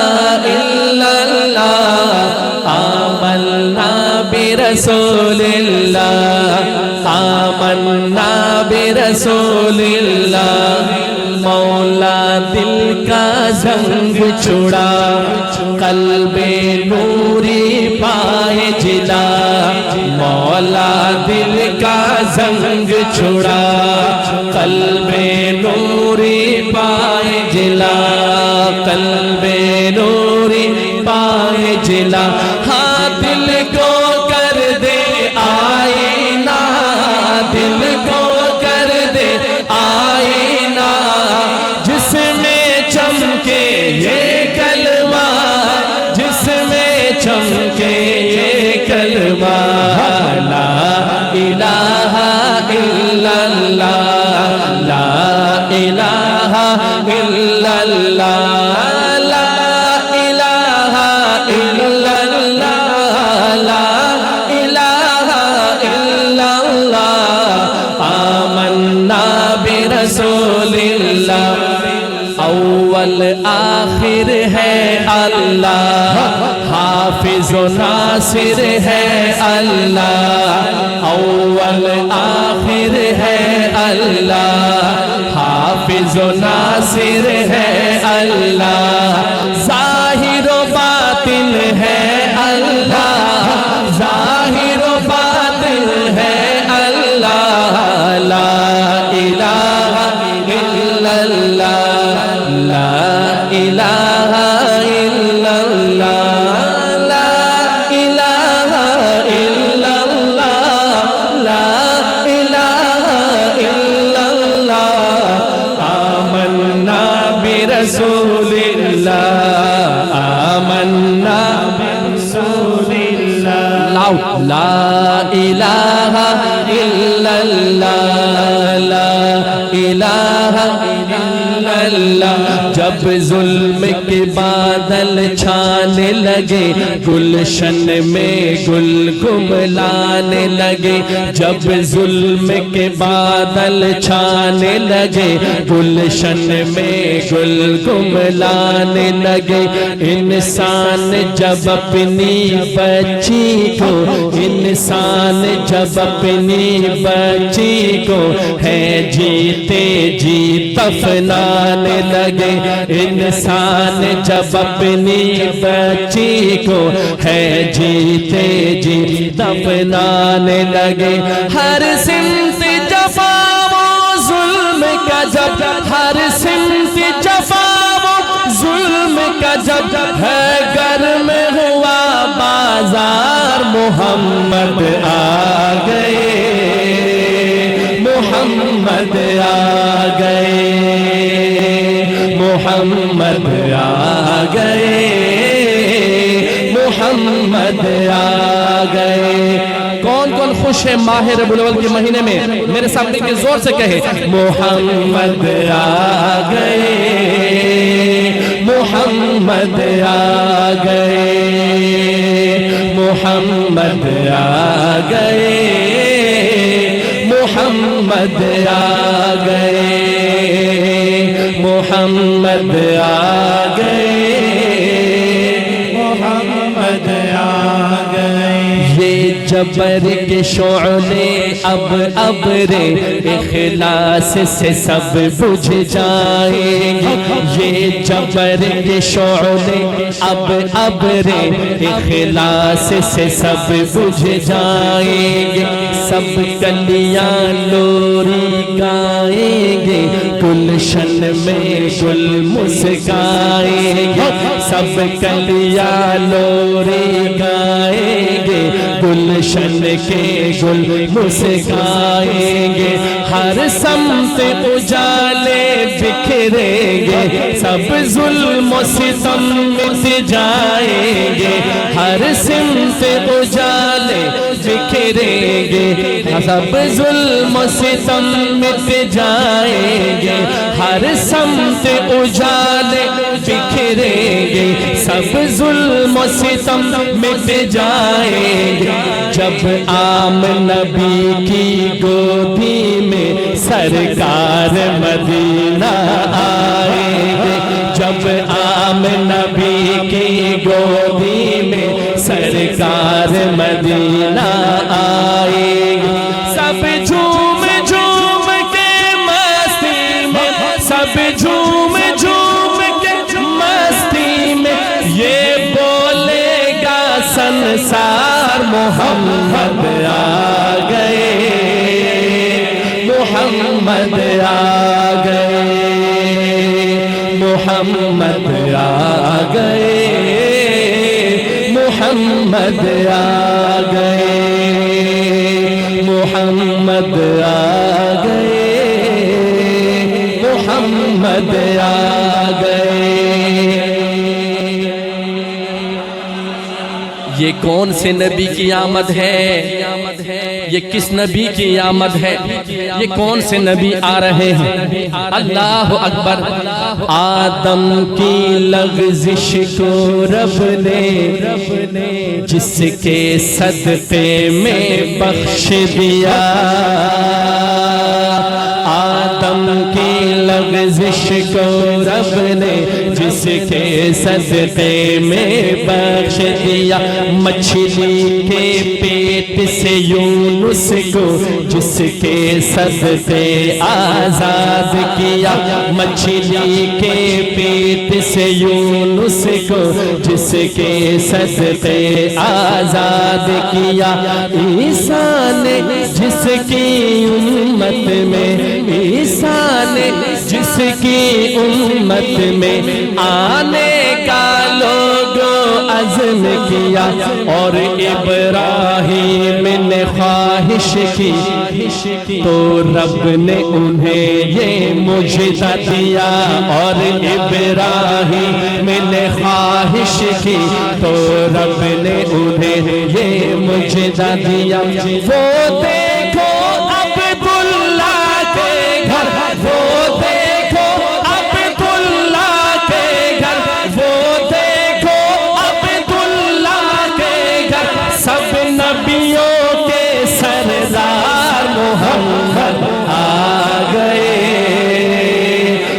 [SPEAKER 4] الا اللہ آمنا برسول اللہ آمنا برسول اللہ مولا دل کا زنگ چھڑا قلب نوری پائے جلا مولا دل کا زنگ چھڑا قلب نوری پائے جلا قلب نوری پائے جلا ہاں دل کو کر دے آئینہ دل کو کر دے آئینہ جس میں چمکے یہ کلمہ جس میں چمکے یہ کلمہ لا الہ الا اللہ لا الہ الا اللہ لا الہ الا اللہ لا الہ الا اللہ آمنا برسول اللہ اول آخر ہے اللہ حافظ و ناصر ہے اللہ اول آخر ہے اللہ حافظ و ناصر ہے اللہ ظاہر و باطن ہے اللہ ظاہر و باطن ہے اللہ لا الہ الا اللہ لا الہ الا اللہ لا الہ الا اللہ لا الہ الا اللہ آمنا برسول اللہ آمنا برسول اللہ لا الہ الا اللہ لا الہ الا اللہ جب ظلم کے بادل چھانے لگے گلشن میں گل کملانے لگے جب ظلم کے بادل چھانے لگے گلشن میں گل کملانے لگے انسان جب اپنی بچی کو انسان جب اپنی بچی کو ہے جیتے جی دفنانے لگے انسان جب اپنی بچی کو ہے جیتے جی دفنانے لگے ہر سمت جفا و ظلم کا جب ہر سمت جفا و ظلم کا جب ہے گرم ہوا بازار محمد آ گئے محمد آ گئے محمد آ گئے محمد آ گئے کون کون خوش ہے ماہ ربیع الاول کے مہینے میں میرے سامنے کے زور سے کہے محمد آ گئے محمد آ گئے محمد آ گئے محمد آ گئے محمد آ گئے محمد آ گئے یہ جبر کے شعلے اب ابر اخلاص سے سب بجھ جائیں گے یہ جبر کے شعلے اب ابر اخلاص سے سب بجھ جائیں گے سب کلیاں لوری گائیں گے گلشن میں گل مسکائیں گے سب کلیاں لوری گائیں گے گلشن کے گل مسکائیں گے ہر سمت اجالے بکھریں گے سب ظلم و ستم مٹ جائیں گے ہر سمت اجالے بکھریں گے سب ظلم و ستم مٹ جائیں گے ہر سمت اجالے بکھریں گے سب ظلم و ستم مٹ جائیں گے جب عام نبی کی گودی میں سرکار مدینہ آئیں گے جب عام نبی کی گودی میں سرکار مدینہ آئیں گے سب جھوم جھوم کے مستی میں سب جھوم جھوم کے مستی میں یہ بولے گا سنسار محمد آ گئے محمد آ گئے محمد آ گئے محمد آ گئے محمد آ گئے محمد آ گئے یہ کون سے نبی کی آمد ہے یہ کس نبی کی آمد ہے یہ کون سے نبی آ رہے ہیں اللہ اکبر آدم کی لغزش کو رب نے جس کے صدقے میں بخش دیا آدم کی لغزش کو رب نے جس کے صدقے میں بخش دیا مچھلی کے پیٹ سے یونس کو جس کے صدقے آزاد کیا مچھلی کے پیٹ سے یونس کو جس کے صدقے آزاد کیا عیسیٰ نے جس کی امت میں عیسیٰ نے جس کی امت میں آنے کا لوگوں عزم کیا اور ابراہیم نے خواہش کی تو رب نے انہیں یہ معجزہ دیا اور ابراہیم نے خواہش کی تو رب نے انہیں یہ معجزہ دیا وہ دیکھو عبداللہ کے گھر وہ دیکھو عبداللہ کے گھر وہ دیکھو عبداللہ کے گھر سب نبیوں کے سردار محمد آ گئے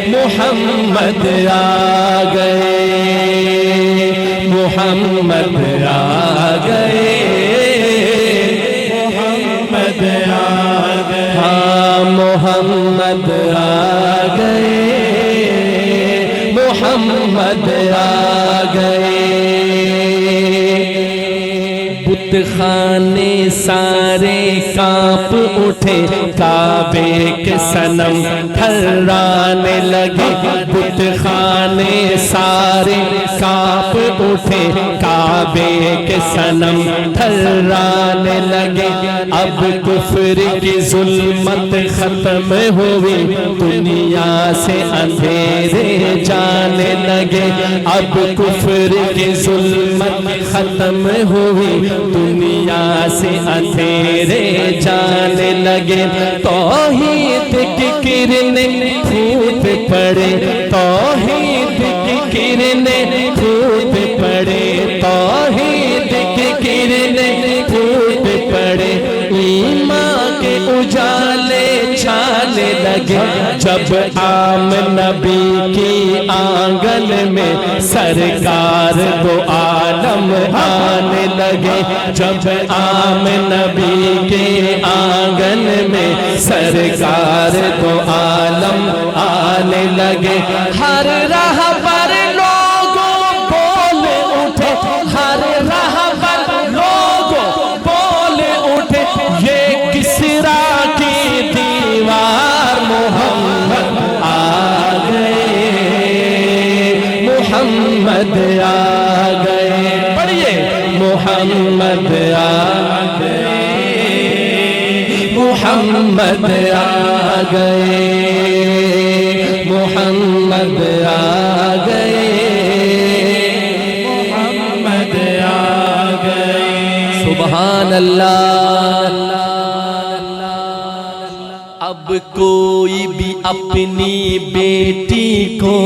[SPEAKER 4] محمد آ گئے محمد آ گئے محمد آ گئے ہاں محمد آ گئے محمد آ گئے بت خانے سارے کانپ اٹھے کعبے کے صنم تھرانے لگے بت خانے سارے کانپ اٹھے کعبے کے صنم تھرانے لگے اب کفر کی ظلمت ختم ہوئی دنیا سے اندھیرے جانے لگے اب کفر کی ظلمت ختم ہوئی دنیا سے اندھیرے جانے لگے توحید کی کرنیں پھوٹ پڑے توحید کی کرنیں پھوٹ پڑے توحید کی کرنیں پھوٹ پڑے ایمان کے اجالے چھانے لگے جب عام نبی کی آنگن میں سرکار دو عالم آنے لگے جب عام نبی کے آنگن میں سرکار دو عالم آنے لگے ہر راہ پر لوگوں بول اٹھے ہر راہ پر لوگوں بول اٹھے یہ کسرا کی دیوار محمد آ گئے محمد آ گئے پڑھیے محمد آ گئے محمد آ گئے محمد آ گئے محمد آ گئے سبحان اللہ اب کوئی بھی اپنی بیٹی کو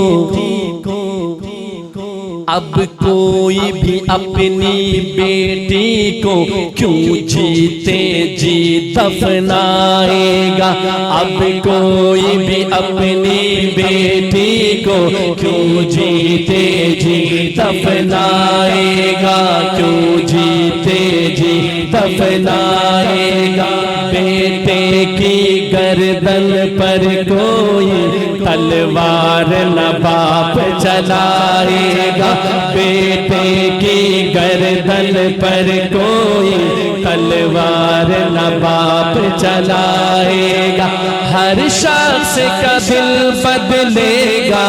[SPEAKER 4] اب کوئی بھی اپنی بیٹی کو کیوں جیتے جی دفنائے گا اب کوئی بھی اپنی بیٹی کو کیوں جیتے جی دفنائے گا کیوں جیتے جی دفنائے گا بیٹے کی گردن پر کوئی تلوار نہ باپ چلائے گا بیٹے کی گردن پر کوئی تلوار نہ باپ چلائے گا، ہر شخص کا دل بدلے گا،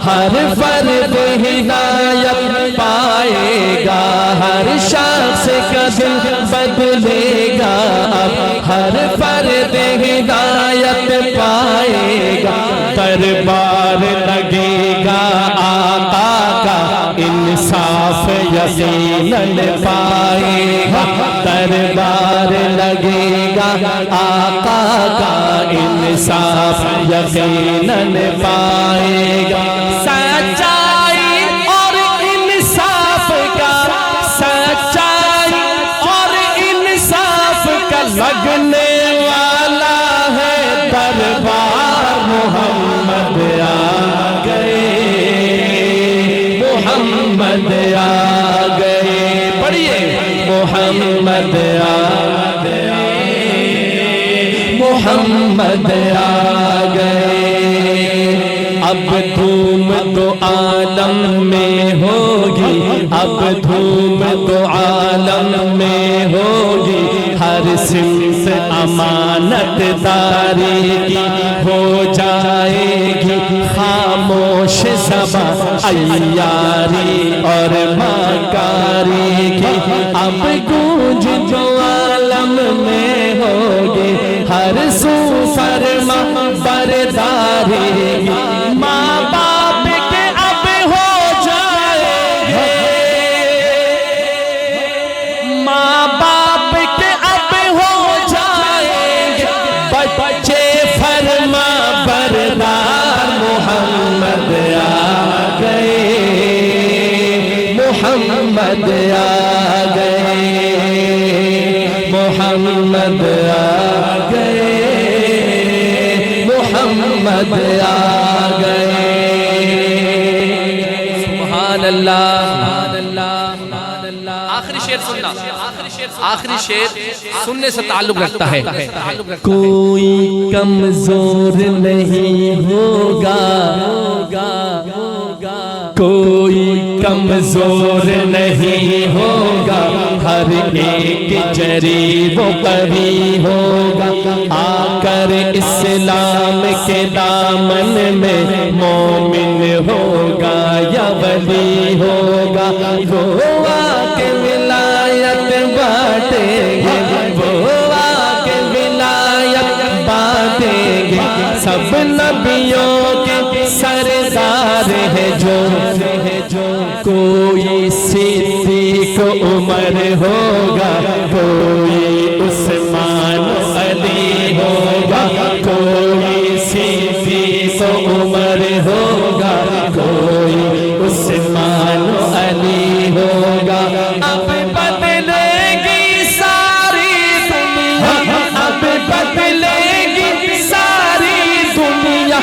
[SPEAKER 4] ہر فرد ہدایت پائے گا، ہر شخص کا دل بدلے گا، ہر فرد ہدایت پائے گا، دربار لگے گا آقا کا انصاف یقیناً پائے گا، دربار لگے گا آقا کا انصاف یقیناً پائے گا، سچائی اور انصاف کا، سچائی اور انصاف کا لگنے والا ہے دربار، محمد آ گئے، محمد آ گئے، پڑھیے محمد آ گئے، محمد آ گئے، اب دھوم تو عالم میں ہوگی، اب دھوم تو عالم میں ہوگی، ہر صنف امانت داری کی ہو جائے گی خاموش زباں عیاری اور مکاری کی، اب گونج جو عالم میں ہوگی، ہر سو فرما برداری کی، ماں باپ کے اب ہو جائیں گے، ماں باپ کے اب ہو جائیں گے بچے فرما بردار، محمد آ گئے، محمد آ گئے، محمد آ گئے، محمد آ گئے، سبحان اللہ، آخری شعر سننا، آخری شعر سننے سے تعلق رکھتا ہے، کوئی کمزور نہیں ہوگا، کوئی کمزور نہیں ہوگا، ہر ایک جریب و قوی ہوگا، آ کر اسلام کے دامن میں مومن ہوگا یا ولی ہوگا، وہ آ کے ولایت بانٹیں گے، وہ آ کے ولایت بانٹیں گے، سب نبیوں کے سردار ہے جو، کوئی صدیق عمر ہوگا، کوئی عثمان علی ہوگا، کوئی صدیق عمر ہوگا، کوئی عثمان علی ہوگا، اب بدلے گی ساری دنیا، اب بدلے گی ساری دنیا،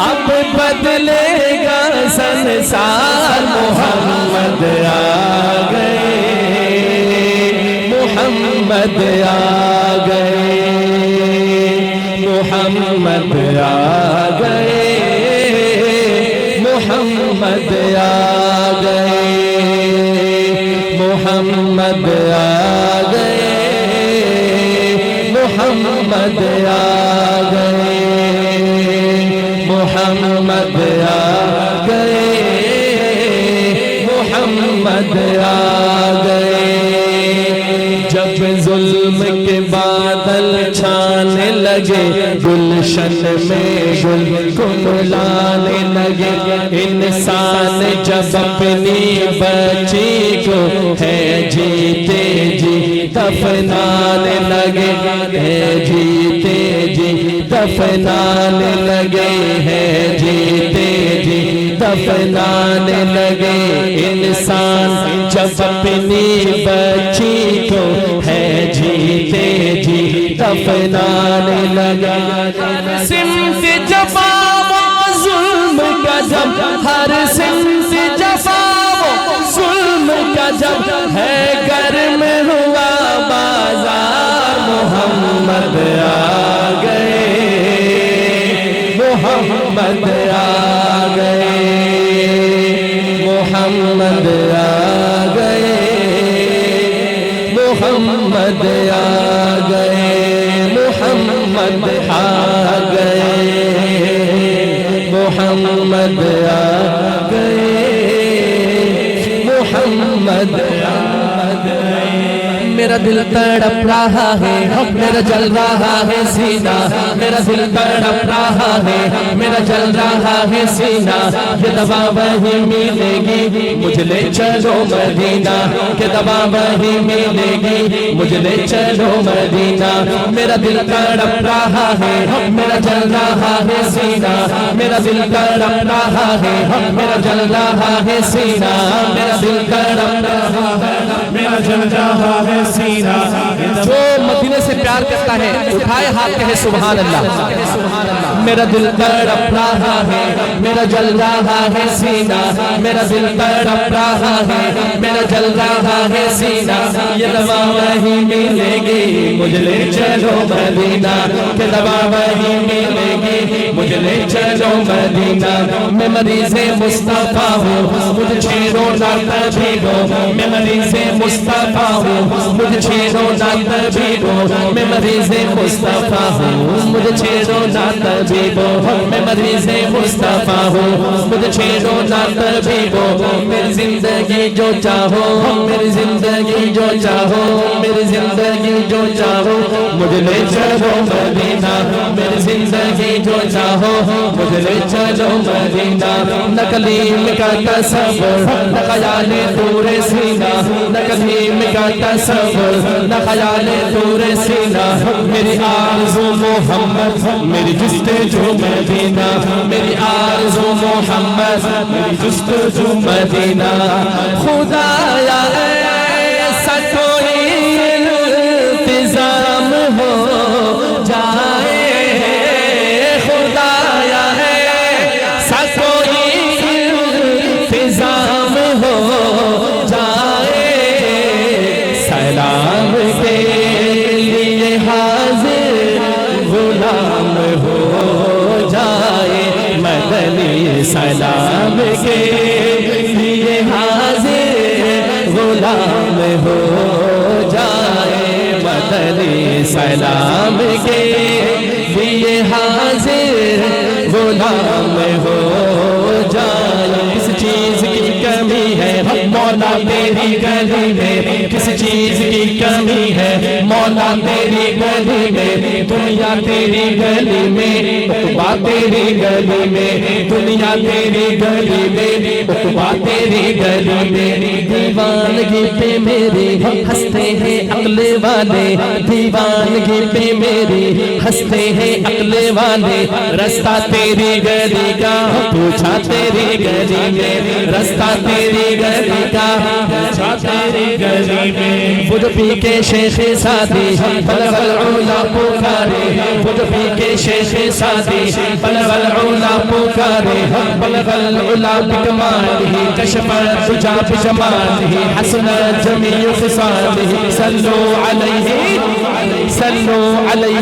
[SPEAKER 4] اب بدلے گا سنسار، محمد آ گئے، محمد آ گئے، محمد آ گئے، محمد آ گئے، محمد آ گئے، محمد آ گئے، محمد آ گئے، محمد آ گئے، جب ظلم کے بادل چھانے لگے، گلشن میں گل کھلانے لگے، انسان جب اپنی بچی کو ہے جیتے جی دفنانے لگے، ہے جیتے جی دفنانے لگے، ہے جیتے جی دفنانے لگے، انسان جب اپنی بچی کو ہے جیتے جی دفنانے لگا، سمت جفا و ظلم کا جب، ہر سمت جفا و ظلم کا جب ہے گرم ہوا بازار، محمد آ گئے، محمد آ گئے، محمد آ گئے، محمد محمد آ گئے محمد آ گئے محمد آ گئے محمد آ گئے میرا دل تڑپ رہا ہے میرا جل رہا ہے سینہ میرا دل تڑپ رہا ہے میرا جل رہا ہے سینہ یہ دوا وہی ملے گی مجھے لے چلو مدینہ کہ دوا وہی ملے گی مجھے لے چلو مدینہ میرا دل تڑپ رہا ہے میرا جل رہا ہے سینہ میرا دل تڑپ رہا ہے میرا جل رہا ہے سینہ میرا دل تڑپ رہا ہے میرا جل رہا ہے سینہ جو مدینے سے پیار کرتا ہے اٹھائے ہاتھ کہے سبحان اللہ میرا دل تڑپ رہا ہے میرا جل رہا ہے سینہ میرا دل تڑپ رہا ہے میرا جل رہا ہے سینہ یہ دوا وہی ملے گی مجھے لے چلو مدینہ کہ دوا وہی ملے گی مجھے لے چلو مدینہ میں مریض مصطفیٰ ہوں مجھے چھیڑو نہ طبیبو میں مریض مصطفیٰ ہوں مجھے چھیڑو نہ طبیبو میں مریض مصطفیٰ ہوں مجھے چھیڑو نہ طبیبو میں مریض مصطفیٰ ہوں مجھے چھیڑو نہ طبیبو میری زندگی جو چاہو میری زندگی جو چاہو میری زندگی جو چاہو مجھے لے چلو مدینہ میری زندگی جو چاہو مجھے لے چلو مدینہ نہ کلیم کا تصور نہ خیال دور سینہ نہ کلیم کا تصور نہ خیال دور سینہ میری آرزو محمد میری جستجو مدینہ میری آرزو محمد میری جستجو مدینہ خدایا ایسا کوئی انتظام ہو جائے خدایا ایسا کوئی انتظام ہو جائے سلام کے لیے حاضر غلام ہو جائے مدنی سلام کے لیے حاضر غلام ہو جائے مدنی سلام کے لیے حاضر غلام ہو جائے کس چیز کی کمی ہے مولا تیری گلی میں کس چیز کی کمی ہے مولا تیری گلی میں دنیا تیری گلی میں عقبہ تیری گلی میں دنیا تیری گلی میں عقبہ تیری گلی میں دیوانگی پہ میری ہنستے ہیں عقل والے دیوانگی پہ میری ہنستے ہیں عقل والے رستہ تیری گلی کا پوچھا تیری گلی میں رستہ تیری گلی کا پوچھا تیری گلی میں بدھ پی کے شیخ سادی بلغ العلا پکارے بدھ پی کے شیخ سادی بلغ العلا پکارے بلغ العلا بکمالہ کشف الدجا بجمالہ حسن جمیع خصالہ صلوا علیہ وآلہ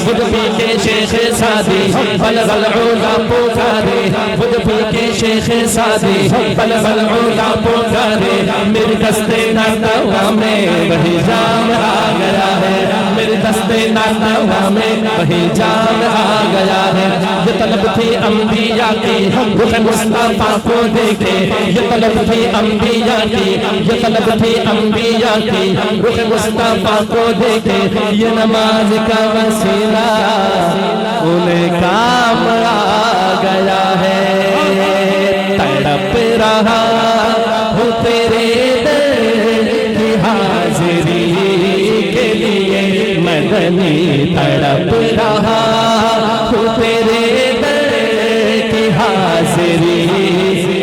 [SPEAKER 4] بدھ پی کے شیخ سادی بلغ العلا پکارے بدھ پی کے شیخ سادی بلغ العلا پکارے میرے دستے ناتوا میں وہی جان آ گیا ہے میرے دستے ناتوا میں وہی جان آ گیا ہے یہ طلب تھی انبیاء کی رخ مصطفیٰ کو دیکھے یہ طلب تھی انبیاء کی یہ طلب تھی انبیاء کی رخ مصطفیٰ کو دیکھے یہ نماز کا وسیلہ انہیں کام آ گیا ہے تڑپ رہا ہوں تیرے در کی حاضری کے لیے مدنی تڑپ رہا ہوں تیرے در کی حاضری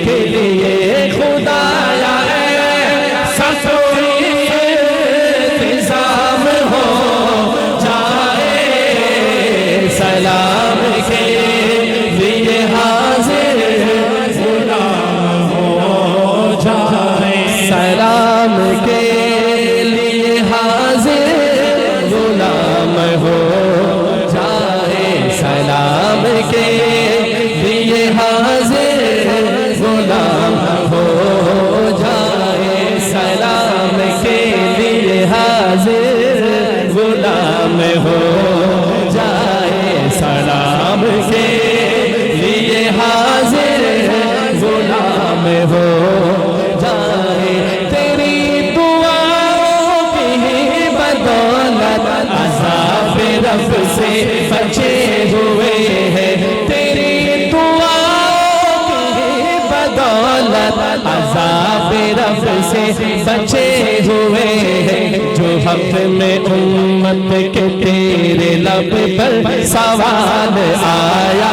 [SPEAKER 4] کے لیے خدایا ایسا کوئی انتظام ہو جائے سلام کے لیے حاضر غلام ہو جائے سلام کے لیے حاضر غلام ہو جائے سلام کے لیے حاضر غلام ہو جائے سلام کے لیے حاضر سے بچے ہوئے ہیں جو حق میں امت کے تیرے لب پر سوال آیا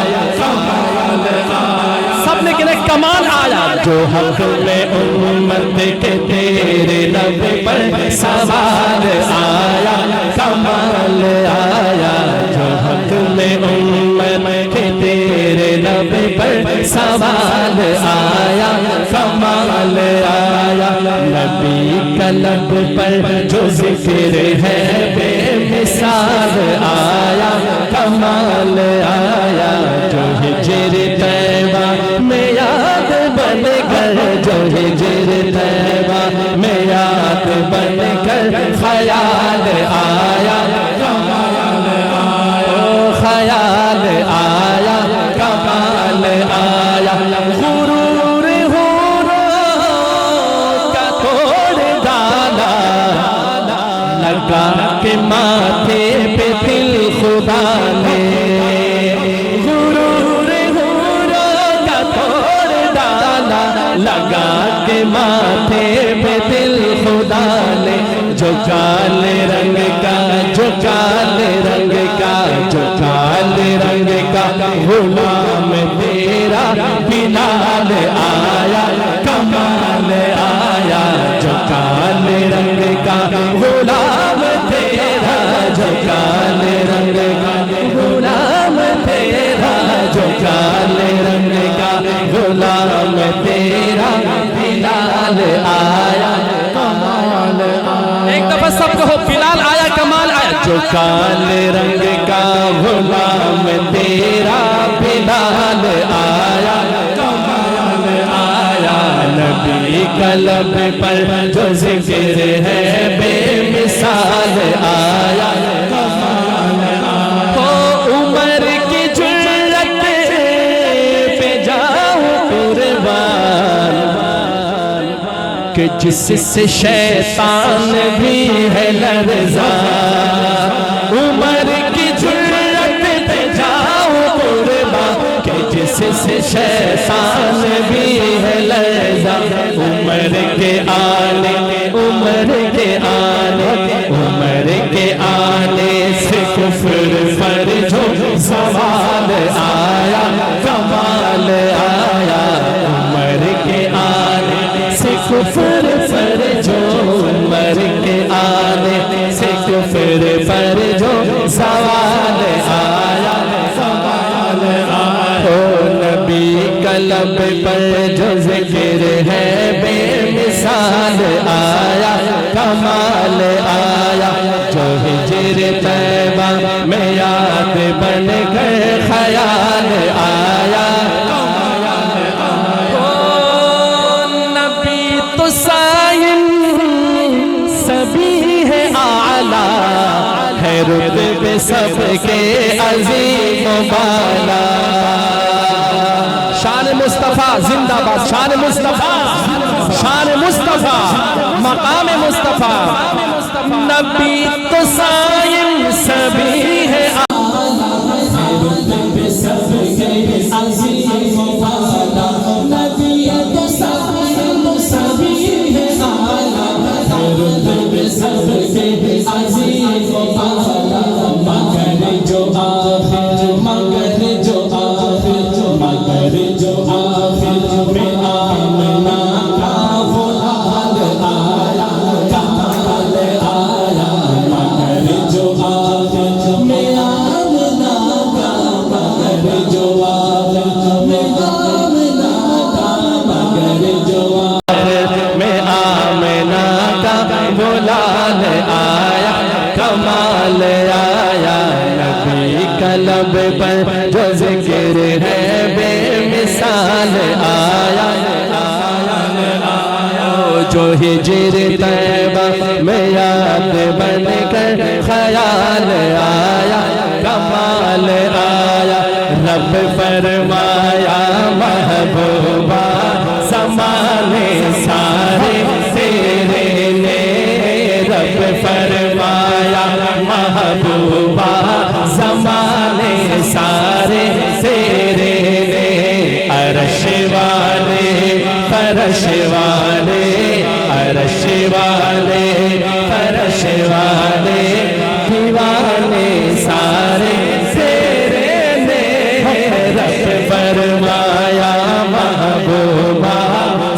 [SPEAKER 4] سب نے کہنا کمال آیا جو حق میں امت کے تیرے لب پر سوال آیا کمال آیا جو حق میں امت کے تیرے لب پر سوال آیا کمال آیا نبی کا لب پر جو ذکر ہے بے مثال آیا کمال آیا جو ہجر طیبہ میں یاد بن کر جو ہجر طیبہ میں یاد بن کر خیال آیا کمال آیا خیال آیا کمال آیا غرور کا توڑ ڈالا لگا کے ماتھے پہ دل خدا نے لگا کے ماتھے پہ دل خدا نے جو کالے رنگ کا جو کالے رنگ کا جو کالے رنگ کا غلام تیرا بلال آیا کمال آیا جو کالے رنگ کا غلام تیرا جو کالے رنگ کا غلام تیرا جو کالے رنگ کا غلام تیرا بلال آیا کمال آیا ایک دفعہ سب کہو بلال آیا کمال آیا جو کالے رنگ کا غلام تیرا بلال آیا کمال آیا نبی کا لب پر جو ذکر ہے بے مثال آیا کمال آیا عمر کی جرت پہ جاؤ قربان کہ جس سے شیطان بھی ہے لرزان عمر کی جرت پہ جاؤ قربان کہ جس سے شیطان بھی ہے لرزان عمر کے آنے عمر کے آنے عمر کے آنے سے کفر پر جو سوال آیا کمال آیا عمر کے آنے سے کفر پر جو عمر کے آنے سے کفر پر جو سوال آیا سوال آیا نبی کا لب پر جو ذکر ہے بے مثال آیا کمال آیا جو ہجر طیبہ میں یاد بن کر خیال آیا نبی تو سائن سبھی ہے اعلیٰ ہے رتبے سب کے عظیم و بالا شان مصطفیٰ زندہ باد شان مصطفیٰ شان مصطفیٰ مقام مصطفیٰ نبی تو سائن سبھی ہے لب پر جو ذکر ہے بے مثال آیا جو ہجر طیبہ میں یاد بن کر خیال آیا کمال آیا رب فرمایا محبوبہ زمانے سارے تیرے نے رب فرمایا محبوبہ زمانے سارے تیرے نے عرش والے فرش والے فرمایا محبوبہ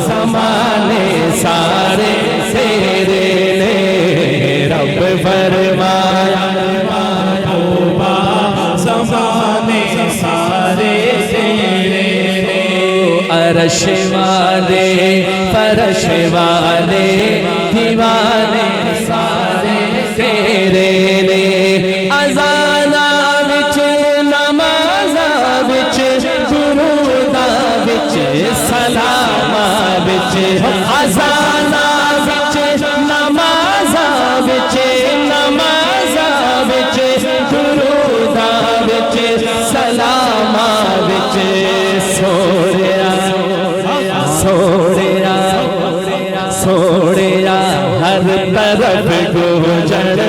[SPEAKER 4] زمانے سارے تیرے نے، رب فرمایا محبوبہ زمانے سارے تیرے نے، عرش والے فرش والے دیوانے سارے تیرے نے، اذاناں وچ نمازاں وچ دروداں وچ سلاماں وچ، اذاناں وچ نمازاں وچ دروداں وچ سلاماں وچ، سوڑیا سوڑیا سوڑیا ہر طرف گوجر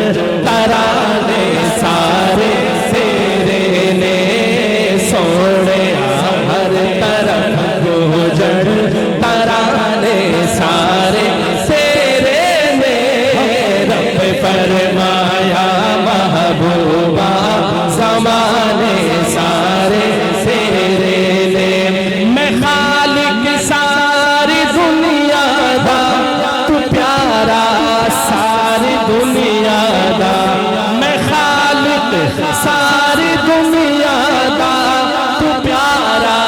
[SPEAKER 4] ترانے سارے تیرے نے، سوڑیا ہر طرف گوجر ترانے سارے تیرے نے، رب فرمایا محبوبہ زمانے سارے تیرے نے، میں خالق ساری دنیا دا تو پیارا ساری دنیا دا، میں خالق ساری دنیا دا تو پیارا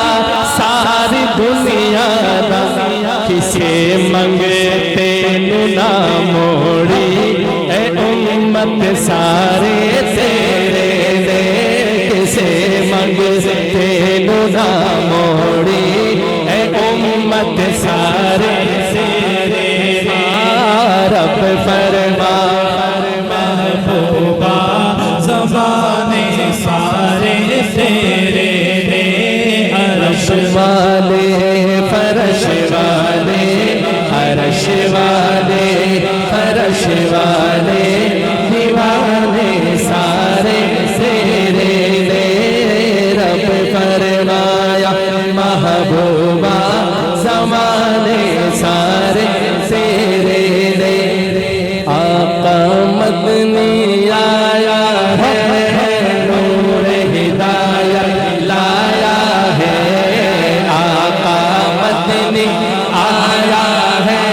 [SPEAKER 4] ساری دنیا دا، کسے منگتے نو نہ موڑی اے امت سارے تیرے نے، کسے منگتے نو نہ موڑی اے امت سارے تیرے نے، رب فرمایا محبوبہ زمانے سارے تیرے نے، عرش والے فرش والے عرش والے فرش والے دیوانے سارے تیرے نے، رب فرمایا محبوبہ زمانے سارے تیرے نے، آقا مدنی آیا ہے نور ہدایت لایا ہے، آقا مدنی آیا ہے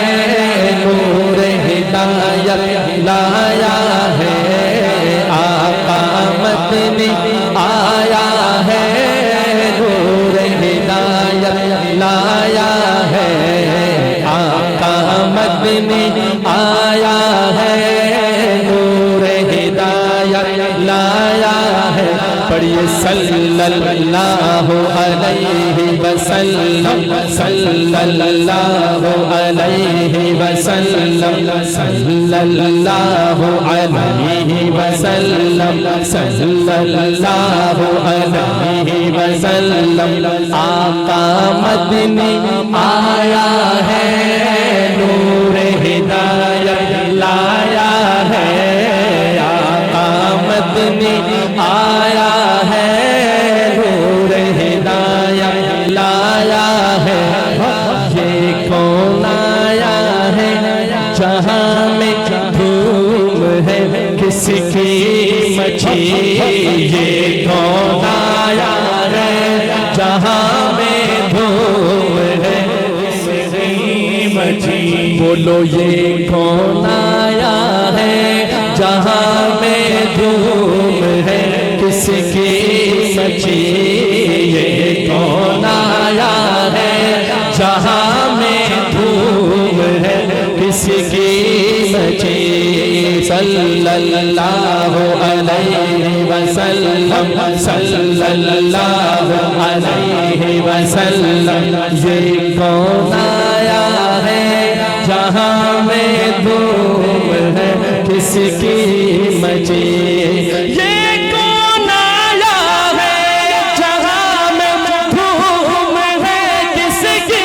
[SPEAKER 4] نور ہدایت لایا ہے، آقا مدنی آیا ہے نور ہدایت لایا ہے، آقا مدنی آیا ہے نور ہدایت لایا ہے، پڑھیے صلی اللہ علیہ وسلم صلی اللہ علیہ وسلم صلی اللہ علیہ وسلم صلی اللہ علیہ وسلم، آقا مدنی آیا ہے نور ہدایت لایا ہے، آقا مدنی آیا ہے نور ہدایت لایا ہے، یہ کون آیا ہے جہاں میں دھوم ہے کس کی مچھی، یہ کون آیا ہے جہاں میں دھوم ہے کس کی مچھی، بولو یہ کون آیا ہے جہاں میں دھوم ہے کس کی مچھی، یہ کون آیا ہے جہاں میں دھوم ہے کس کی مچھی، صلی اللہ علیہ وسلم صلی اللہ علیہ وسلم، یہ کون آیا ہے جہاں میں دھوم ہے کس کی مچھی، یہ کون آیا ہے جہاں میں دھوم ہے کس کی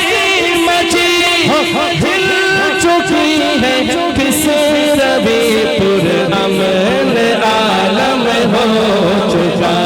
[SPEAKER 4] مچھی، ہل چکی ہے کس ربی پر امن عالم ہو چکا،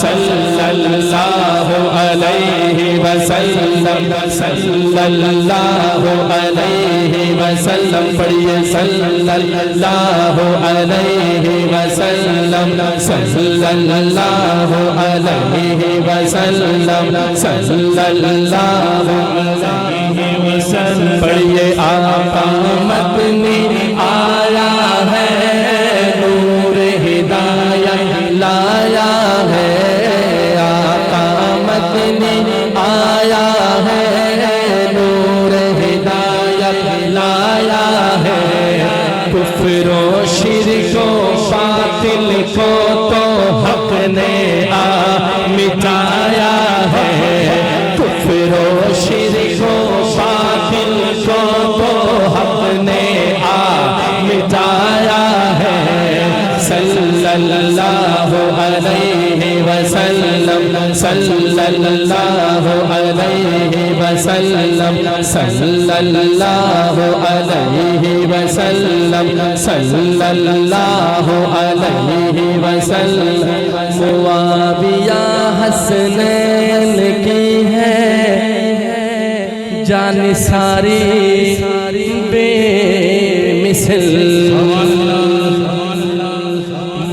[SPEAKER 4] صلی اللہ علیہ وسلم صلی اللہ علیہ وسلم پڑھیے صلی اللہ علیہ وسلم صلی اللہ علیہ وسلم صلی اللہ علیہ وسلم پڑھیے آقا مدنی آیا ہے نور ہدایت لایا ہے آقا مدنی آیا ہے نور ہدایت لایا ہے کفر و شرک و باطل کو تو حق نے مٹایا ہے کفر و شرک و باطل کو تو حق نے مٹایا ہے صلی اللہ علیہ وسلم صلی اللہ علیہ وسلم صلی اللہ علیہ وسلم صلی اللہ علیہ وسلم معاویہ حسنین کی ہے جان ساری بے مثل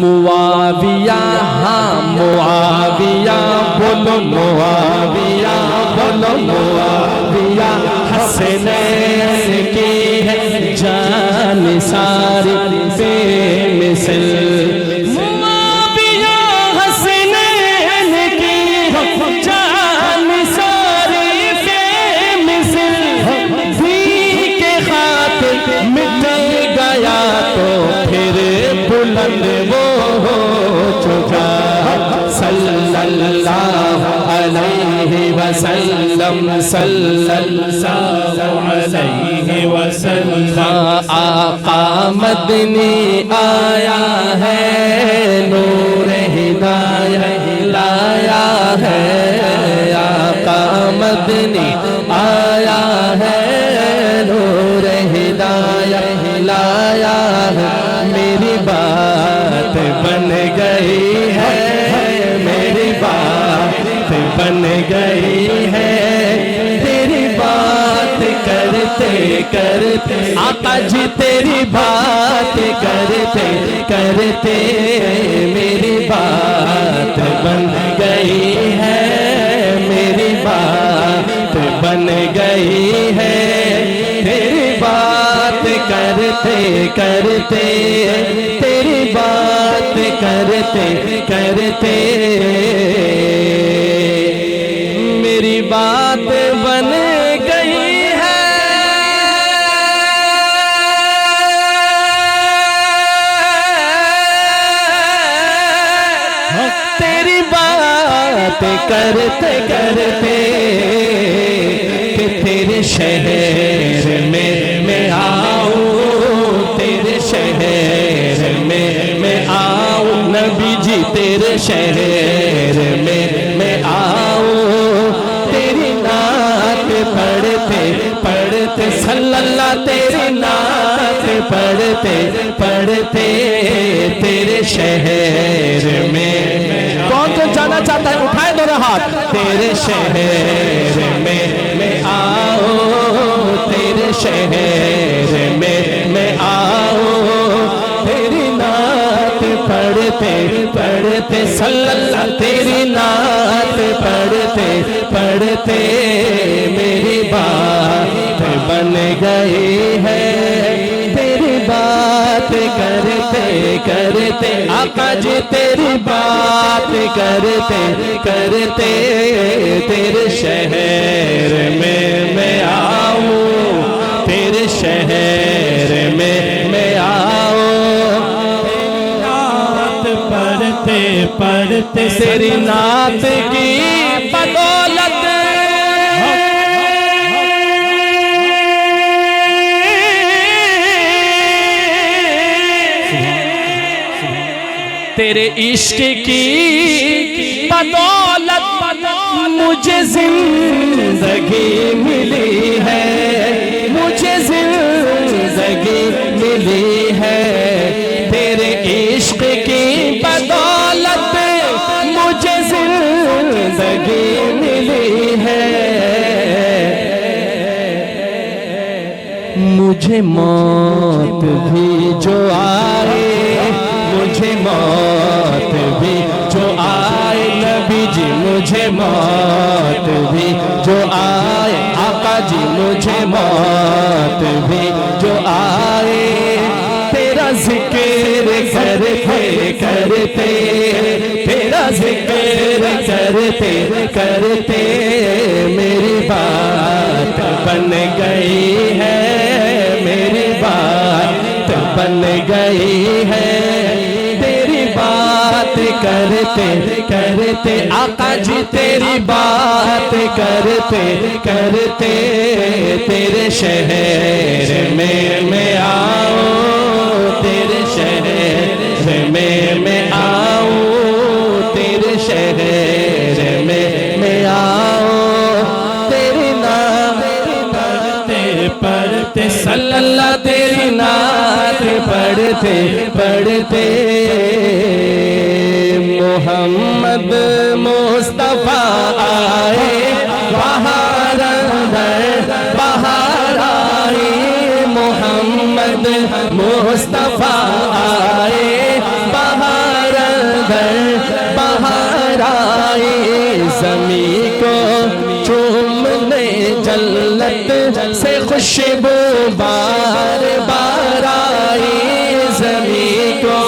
[SPEAKER 4] معاویہ ہاں معاویہ بولو معاویہ بولو معاویہ حسنین کی ہے جان ساری بے مثل معاویہ حسنین کی ہے جان ساری بے مثل بھی کے خاطر مٹ گیا تو پھر بلند وہ ہو چکا صلی اللہ علیہ وسلم صلی اللہ علیہ وسلم آقا مدنی آیا ہے نور ہدایت لایا ہے آقا مدنی آیا ہے نور ہدایت لایا ہے میری بات بن گئی ہے میری بات بن گئی ہے تیری بات کرتے کرتے آقا جی تیری بات کرتے کرتے میری بات بن گئی ہے میری بات بن گئی ہے تیری بات کرتے کرتے تیری بات کرتے کرتے میری بات بن گئی ہے تیری بات کرتے کرتے کہ تیرے شہر میں آؤں تیرے شہر میں آؤں نبی جی تیرے شہر میں آؤں تیری نعت پڑھتے پڑھتے صلی اللہ تیری نعت پڑھتے پڑھتے تیرے شہر میں کون تو جانا چاہتا ہے اٹھائے دونوں ہاتھ تیرے شہر میں آؤ تیرے شہر میں آؤ تیری نعت پڑھتے پڑھتے صلی اللہ تیری نعت پڑھتے پڑھتے میری بات بن گئی ہے تیری بات کرتے کرتے آقا جی تیری بات کرتے کرتے تیرے شہر میں آؤں تیرے شہر میں آؤں نعت پڑھتے پڑھتے تیری نعت کی بدولت تیرے عشق کی بدولت مجھے زندگی ملی ہے مجھے زندگی ملی ہے تیرے عشق کی بدولت مجھے زندگی مجھے موت بھی جو آئے، مجھے موت بھی جو آئے، نبی جی مجھے موت بھی جو آئے، آقا جی مجھے موت بھی جو آئے، تیرا ذکر کرتے کرتے، تیرا ذکر کرتے کرتے میری بات بن گئی ہے، میری بات بن گئی ہے، تیری بات کرتے کرتے آقا جی تیری بات کرتے کرتے تیرے شہر میں آؤں، تیرے شہر میں آؤں، تیرے شہر میں آؤں، تیری نام پڑھتے پڑھتے صلی اللہ، تیری نعت پڑھتے پڑھتے محمد مصطفیٰ آئے، بہار اندر بہار آئی، محمد مصطفیٰ آئے، بہار اندر بہار آئی، زمین کو چومنے جنت سے خوشبو بار بار آئی، زمین کو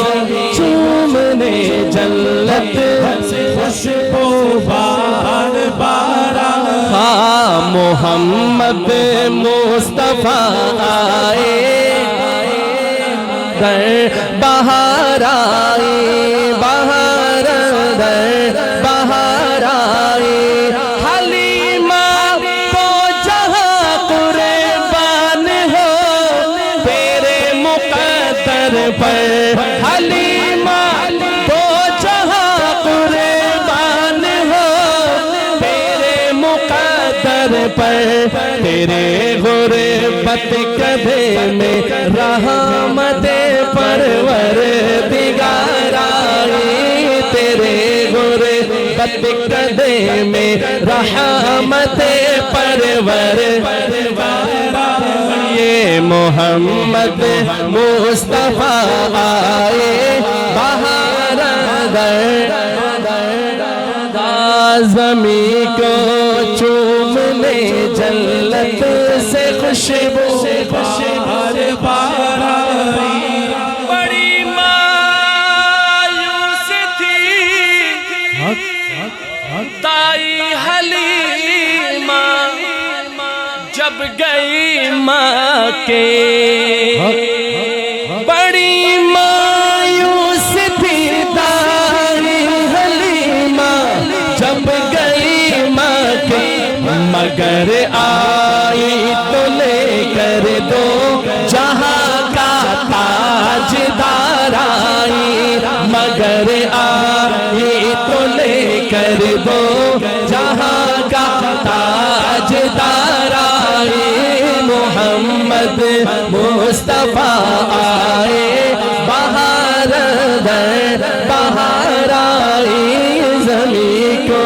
[SPEAKER 4] چومنے جنت سے خوشبو بار بار آئی، ہاں محمد مصطفیٰ آئے، در بہار آئی، بہار در بہار آئی، حلیمہ تو جہاں قربان ہو تیرے مقدر پر، حلیمہ تو جہاں قربان ہو تیرے مقدر پر، تیرے غربت کدے میں رحمت پروردگار آئی، تیرے غربت کدے میں رحمت پروردگار آئی، یہ محمد مصطفیٰ آئے، بہار اندر زمین کو چومنے جنت سے خوشبو بار بار آئی، بڑی مایوس تھی تائی حلیمہ جب گئی ماں کے، بڑی مایوس تھی تائی حلیمہ جب گئی ماں کے، مگر آئی تو لے کر دو جہاں کا تاجدار آئی، مگر آئی تو لے کر دو جہاں کا تاجدار آئی، محمد مصطفیٰ آئے، بہار در بہار آئی، زمین کو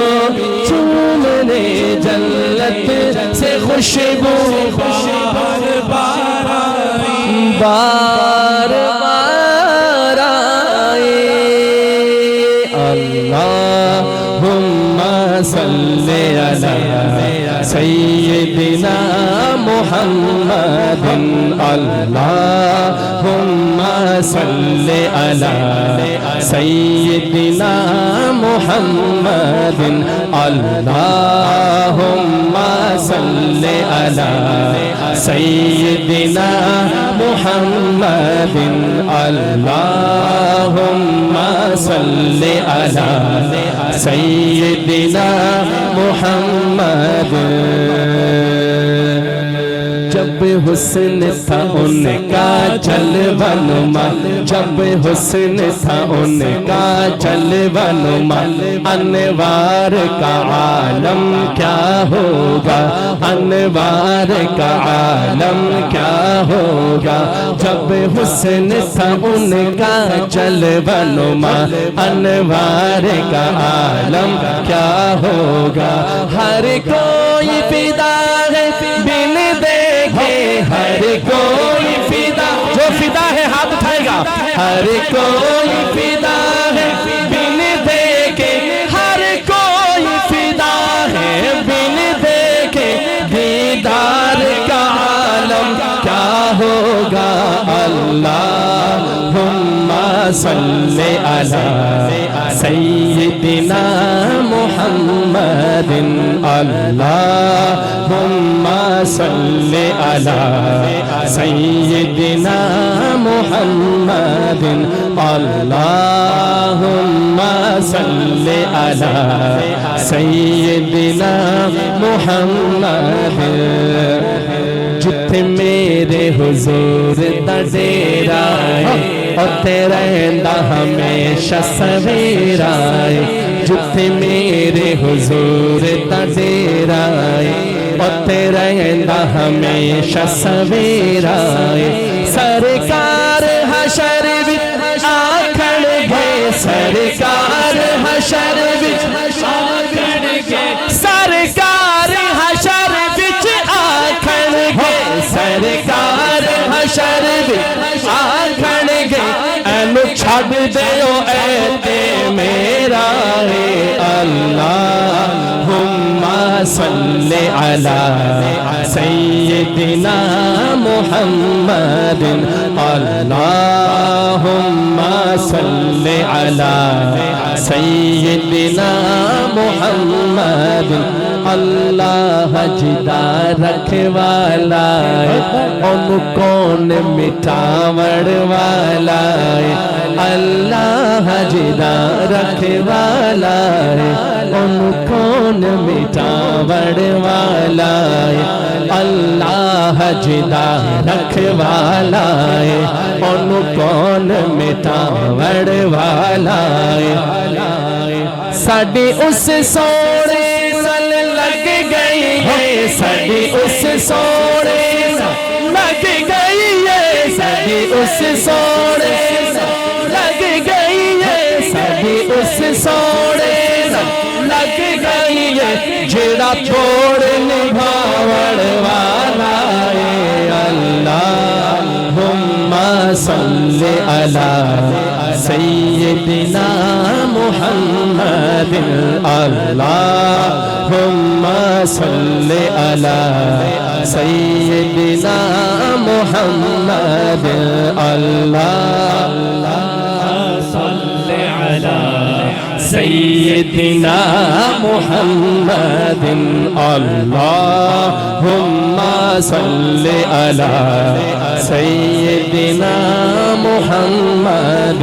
[SPEAKER 4] چومنے جنت سے خوشبو بار بار آئی، بار بار آئی، اللہم صلی علی سیدنا محمد، اللہم صلی علی سیدنا محمد، اللہم صلی علی سیدنا محمد، اللہم صلی علی سیدنا محمد، جب حسن تھا ان کا جلوہ نما، جب حسن تھا ان کا جلوہ نما، انوار کا عالم کیا ہوگا، انوار کا عالم کیا ہوگا، جب حسن تھا ان کا جلوہ نما، انوار کا عالم کیا ہوگا، ہر کوئی فدا ہے بن دیکھے، ہر کوئی فدا، جو فدا ہے ہاتھ اٹھائے گا، ہر کوئی فدا ہے بن دیکھے، ہر کوئی فدا ہے بن دیکھے دیدار کا عالم کیا ہوگا۔ اللہم صلی علی سیدنا محمد، اللہم صلی علی سیدنا محمد، اللہم صلی علی سیدنا محمد۔ جتھے میرے حضور دا ڈیرا ہے اوتھے رہندا ہمیشہ سویرا ہے، جتھے میرے حضور دا ڈیرا ہے اوتھے رہندا ہمیشہ سویرا ہے۔ سرکار حشر وچ آکھن گے، سرکار حشر وچ آکھن گے، سرکار حشر وچ آکھن گے، سرکار حشر وچ آکھن گے، اینو چھڈ دیو اے تے میرا ہے۔ اللہم صلی علی سیدنا محمد، اللہم صلی علی سیدنا محمد۔ اللہ جدا رکھوالا ہے، ان کون مٹاوڑ والا ہے، اللہ جدا رکھوالا ہے، ان کون مٹاوڑ والا ہے، اللہ جدا رکھوالا ہے، ان کون مٹاوڑ والا ہے۔ ساڈی اس سونے نال لگ گئی ہے، ساڈی اس سونے لگ گئی ہے، ساڈی اس سونے لگ گئی ہے، ساڈی اس سونے لگ گئی ہے، جڑا چھوڑ نبھاوڑ والا ہے۔ اللہم صلی علی سیدنا محمد، اللہم صلی علی سیدنا محمد، اللہم صلی علی سیدنا محمد، اللہم صلی علی سیدنا محمد،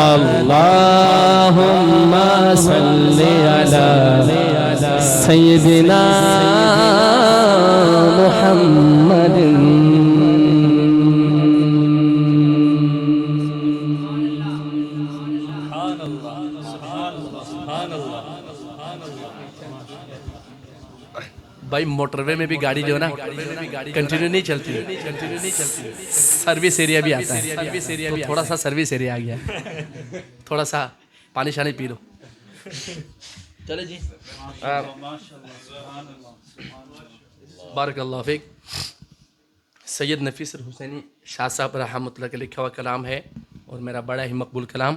[SPEAKER 4] اللہم صلی علی سیدنا محمد۔ بھائی موٹر وے میں بھی گاڑی جو ہے نا کنٹینیو نہیں چلتی، سروس ایریا بھی آتا ہے، تو تھوڑا سا سروس ایریا آ گیا ہے، تھوڑا سا پانی شانی پی لو۔ چلے جی، بارک اللہ فیک۔ سید نفیس الحسینی شاہ صاحب رحمۃ اللہ کا لکھا ہوا کلام ہے اور میرا بڑا ہی مقبول کلام۔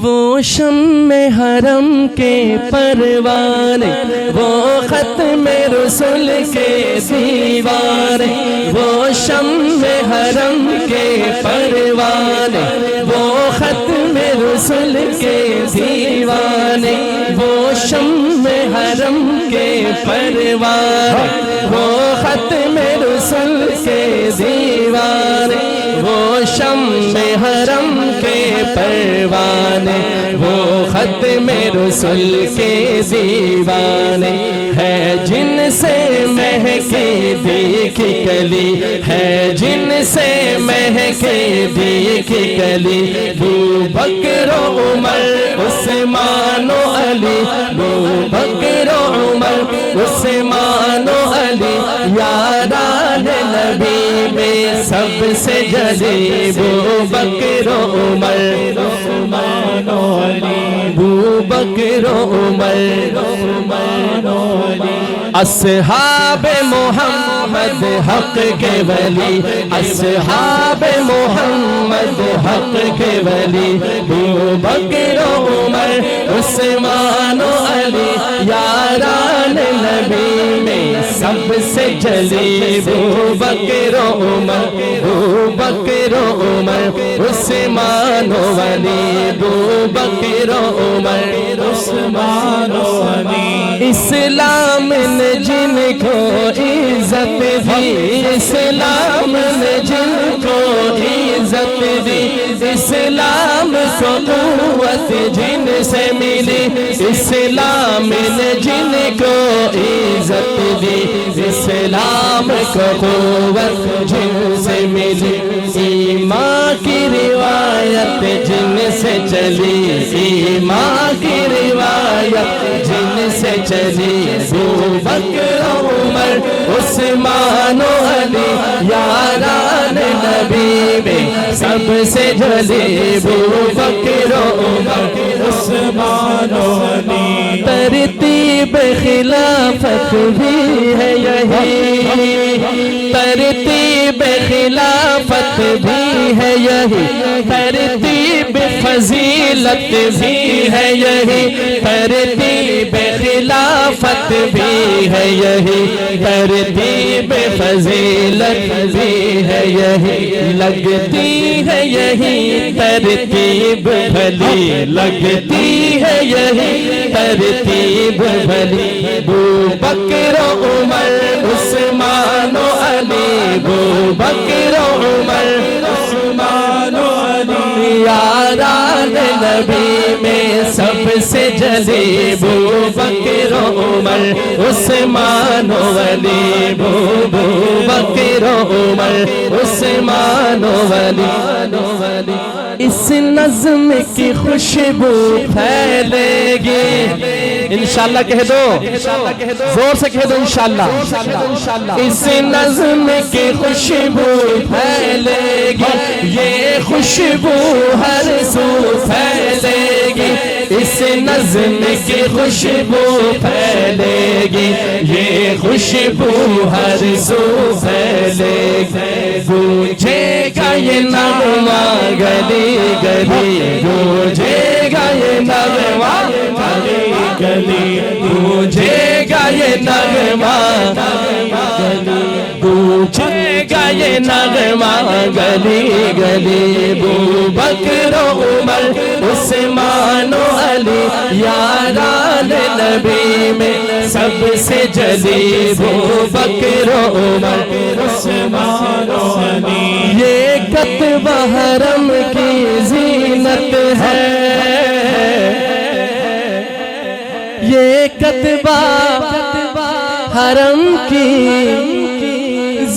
[SPEAKER 4] وہ شمع حرم کے پروانے، وہ ختم رسول کے دیوانے، وہ شمع حرم کے پروانے، وہ ختم رسول کے دیوانے، وہ شمع حرم کے پروانے، وہ ختم رسول کے دیوانے، وہ شمع حرم کے پروانے، وہ ختم رسول کے دیوانے، ہے جن سے مہکی دیکھی کلی، ہے جن سے مہکی دیکھی کلی، ابو بکر و عمر عثمان و علی، ابو بکر و عمر عثمان و علی، یاران نبی میں سب سے جلی، ابو بکر و عمر عثمان و علی، ابو بکر و عمر عثمان و علی، اصحاب محمد حق کے ولی، اصحاب محمد حق کے ولی، ابوبکر و عمر عثمان و علی، یاران نبی میں سب سے جلی، ابوبکر و عمر، ابوبکر و عمر عثمان و علی، ابوبکر و عمر عثمان و علی۔ اسلام نے جن کو عزت دی، اسلام نے جن کو عزت دی، اسلام کو قوت جن سے ملی، اسلام نے جن کو عزت دی، اسلام کو قوت جن سے ملی، ایمان کی روایت جن سے چلی، ایمان کی روایت جن سے چلی، ابوبکر عمر عثمان و علی، یاران نبی میں سب سے جلی، ابوبکر عمر عثمان و علی۔ ترتیب خلافت بھی ہے یہی، ترتیب خلافت بھی ہے یہی، ترتیب فضیلت بھی ہے یہی، ترتیب خلافت بھی ہے یہی، ترتیب فضیلت بھی ہے یہی، لگتی ہے یہی ترتیب بھلی، لگتی ہے یہی ترتیب بھلی، ابوبکر و عمر عثمان و علی، ابوبکر و عمر عثمان و علی، یاران نبی میں سب سے جلی، ابوبکر و عمر عثمان و علی، ابوبکر و عمر عثمان و علی۔ اس نظم کی خوشبو پھیلے گی، انشاءاللہ کہہ دو، زور سے کہہ دو انشاءاللہ، اس نظم کی خوشبو پھیلے گی، یہ خوشبو ہر سو پھیلے گی، اس نظم کی خوشبو پھیلے گی، یہ خوشبو ہر سو پھیلے گی، گونجے گا یہ نغمہ گلی گلی، گونجے گا یہ نغمہ گلی گلی، گونجے گا یہ نغمہ گلی، گونجے گا یہ نغمہ گلی گلی، ابوبکر و عمر عثمان و علی، یاران نبی میں سب سے جلی، ابوبکر و عمر عثمان و علی۔ یہ کتبہ حرم کی زینت ہے، یہ کتبہ حرم کی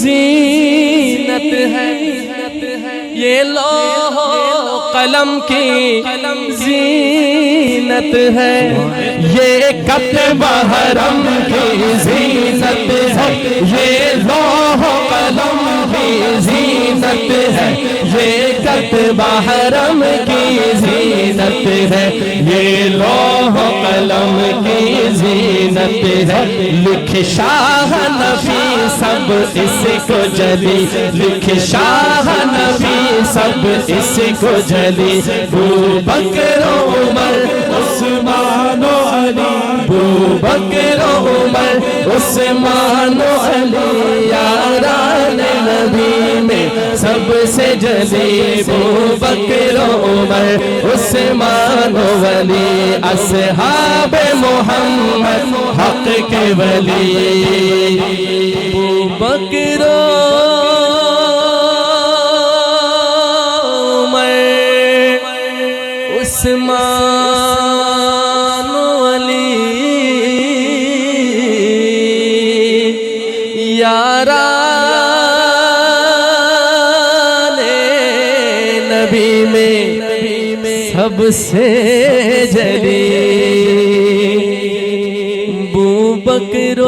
[SPEAKER 4] زینت ہے، یہ لوح و قلم کی زینت ہے، یہ کتبہ حرم کی زینت ہے، یہ لوح و قلم کی زینت ہے، یہ کتبہ حرم کی زینت ہے، یہ لوح و قلم کی زینت ہے، لکھ شاہ نبی سب اس کو جلی، لکھ شاہ نبی سب اس کو جلی، ابوبکر و عمر عثمان و علی، ابوبکر و عمر عثمان و علی، یاران نبی میں سب سے جلی، ابوبکر و عمر عثمان و علی، اصحاب محمد حق کے ولی، ابوبکر و عمر عثمان و علی، یاران نبی میں سب سے جلی، ابوبکر و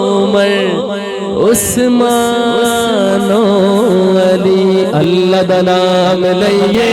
[SPEAKER 4] عمر عثمان و علی۔ اللہ دا نام لئیے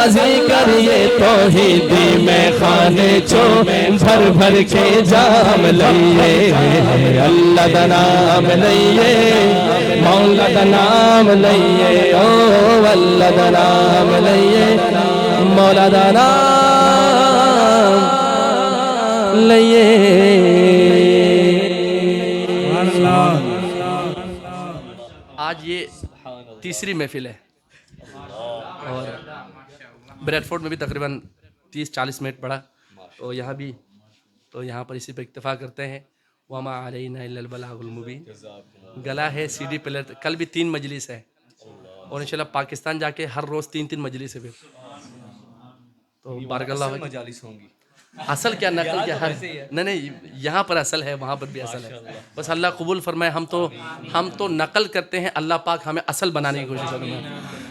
[SPEAKER 4] راضی کر یہ توحیدی میں خانے چو بھر بھر کے جام لئیے اللہ دا نام لئیے مولا دا نام لئیے او اللہ دا نام لئیے مولا دا نام لئیے آج یہ تیسری محفل ہے اور بریڈ فورڈ میں بھی تقریباً 30-40 منٹ پڑا تو یہاں بھی تو یہاں پر اسی پہ اکتفا کرتے ہیں وما علینا الا البلاغ المبین گلا ہے CD پلیئر کل بھی 3 مجلس ہے اور انشاءاللہ پاکستان جا کے ہر روز 3 مجلس ہے تو بارک اللہ مجالس ہوں گی اصل کیا نقل کیا ہر نہیں یہاں پر اصل ہے وہاں پر بھی اصل ہے بس اللہ قبول فرمائے ہم تو نقل کرتے ہیں اللہ پاک ہمیں اصل بنانے کی کوشش کریں گے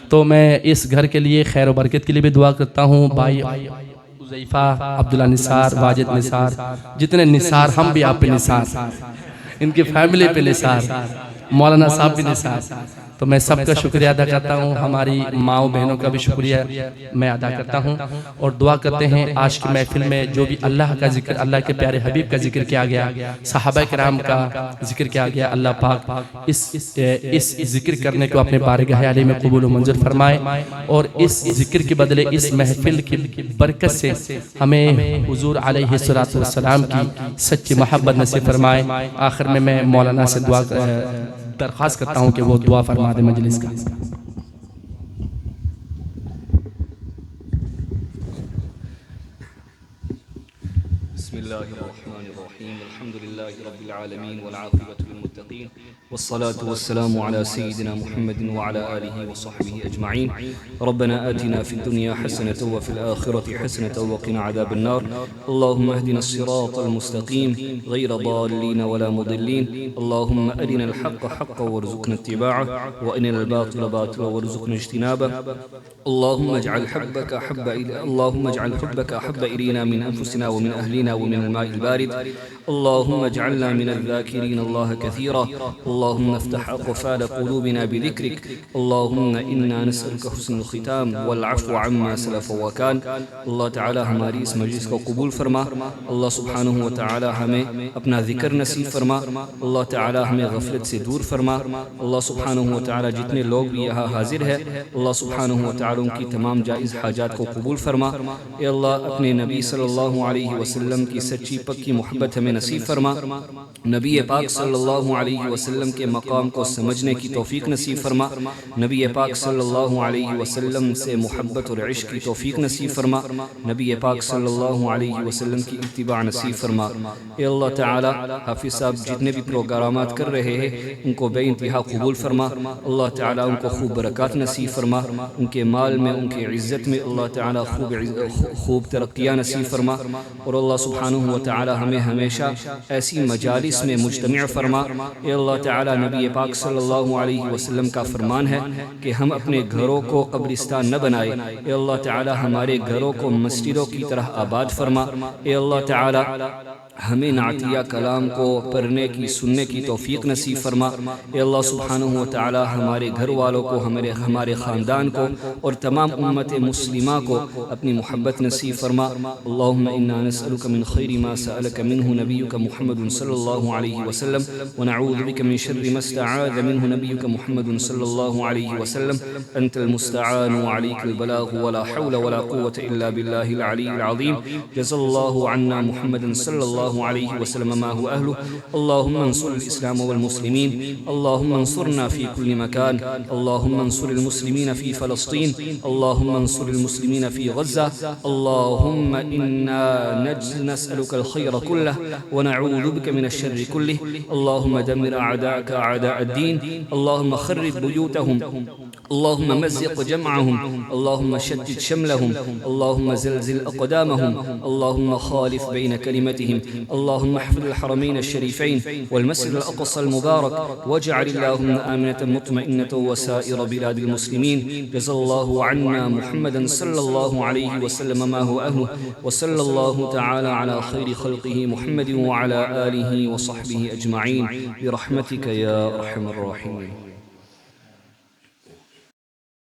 [SPEAKER 4] تو میں اس گھر کے لیے خیر و برکت کے لیے بھی دعا کرتا ہوں بھائی حذیفہ عبداللہ نثار واجد نثار جتنے نثار ہم بھی آپ پہ نثار ان کی فیملی پہ نثار مولانا صاحب بھی نثار تو میں سب کا شکریہ ادا کرتا ہوں ہماری ماؤں بہنوں کا بھی شکریہ میں ادا کرتا ہوں اور دعا کرتے ہیں آج کی محفل میں جو بھی اللہ کا ذکر اللہ کے پیارے حبیب کا ذکر کیا گیا صحابہ کرام کا ذکر کیا گیا اللہ پاک اس ذکر کرنے کو اپنے بارگاہ علی میں قبول و منظور فرمائے اور اس ذکر کے بدلے اس محفل کی برکت سے ہمیں حضور علیہ السلام کی سچی محبت نصیب فرمائے آخر میں مولانا سے دعا درخواست کرتا ہوں کہ وہ دعا فرما دے مجلس کا
[SPEAKER 3] بسم اللہ الرحمن الرحیم الحمد للہ رب العالمین والعاقبۃ للمتقین والصلاة والسلام على سيدنا محمد وعلى آله وصحبه أجمعين ربنا آتنا في الدنيا حسنة وفي الآخرة حسنة وقنا عذاب النار اللهم اهدنا الصراط المستقيم غير ضالين ولا مضلين اللهم أرنا الحق حقا وارزقنا اتباعه وأرنا الباطل باطلا وارزقنا اجتنابه اللهم اجعل حبك أحب إلينا من أنفسنا ومن أهلنا ومن الماء البارد اللهم اجعلنا من الذاكرين الله كثيرا اللهم افتح أقفال قلوبنا بذكرك اللهم إنا نسألك حسن الختام والعفو عما سلف وكان اللہ تعالی ہماری اس مجلس کو قبول فرما اللہ سبحانہ وتعالی ہمیں اپنا ذکر نصیب فرما اللہ تعالی ہمیں غفلت سے دور فرما اللہ سبحانہ وتعالی جتنے لوگ بھی یہاں حاضر ہے اللہ سبحانہ وتعالی ان کی تمام جائز حاجات کو قبول فرما اے اللہ اپنے نبی صلی اللہ علیہ وسلم کی سچی پکی محبت ہمیں نصیب فرما نبی پاک صلی اللہ علیہ وسلم کے مقام کو سمجھنے کی توفیق نصیب فرما نبی پاک صلی اللہ علیہ وسلم سے محبت اور عشق کی توفیق نصیب فرما نبی پاک صلی اللہ علیہ وسلم کی اتباع نصیب فرما اے اللہ تعالی حافظ صاحب جتنے بھی پروگرامات کر رہے ہیں ان کو بے انتہا قبول فرما اللہ تعالی ان کو خوب برکات نصیب فرما ان کے مال میں ان کی عزت میں اللہ تعالی خوب ترقیاں نصیب فرما اور اللہ سبحانہ وتعالی ہمیں ہمیشہ ایسی مجالس میں مجتمع فرما اے اللہ تعالی نبی پاک صلی اللہ علیہ وسلم کا فرمان ہے کہ ہم اپنے گھروں کو قبرستان نہ بنائے اے اللہ تعالی ہمارے گھروں کو مسجدوں کی طرح آباد فرما اے اللہ تعالی ہمیں نعتیہ کلام کو پڑھنے کی سننے کی توفیق نصیب فرما اے اللہ سبحانہ وتعالی ہمارے گھر والوں کو ہمارے خاندان کو اور تمام امت مسلمہ کو اپنی محبت نصیب فرما اللہم انا نسألک من خیر ما سألک منہ نبیک محمد صلی اللہ علیہ وسلم ونعوذ بک من شر ما استعاذ منہ نبیک محمد صلی اللہ علیہ وسلم انت المستعان وعلیک البلاغ ولا حول ولا قوة الا باللہ العلی العظیم جزا اللہ عنا محمد صلی اللہ عليه وسلم ما هو أهله اللهم انصر الإسلام والمسلمين اللهم انصرنا في كل مكان اللهم انصر المسلمين في فلسطين اللهم انصر المسلمين في غزة اللهم إنا نسألك الخير كله ونعوذ بك من الشر كله اللهم دمر أعداءك أعداء الدين اللهم خرب بيوتهم اللهم مزق جمعهم اللهم شتت شملهم اللهم زلزل أقدامهم اللهم خالف بين كلمتهم اللهم احفظ الحرمين الشريفين والمسجد الأقصى المبارك واجعل اللهم آمنة مطمئنة وسائر بلاد المسلمين جزا الله عنا محمدا صلى الله عليه وسلم ما هو أهله وصلى الله تعالى على خير خلقه محمد وعلى آله وصحبه أجمعين برحمتك يا أرحم الراحمين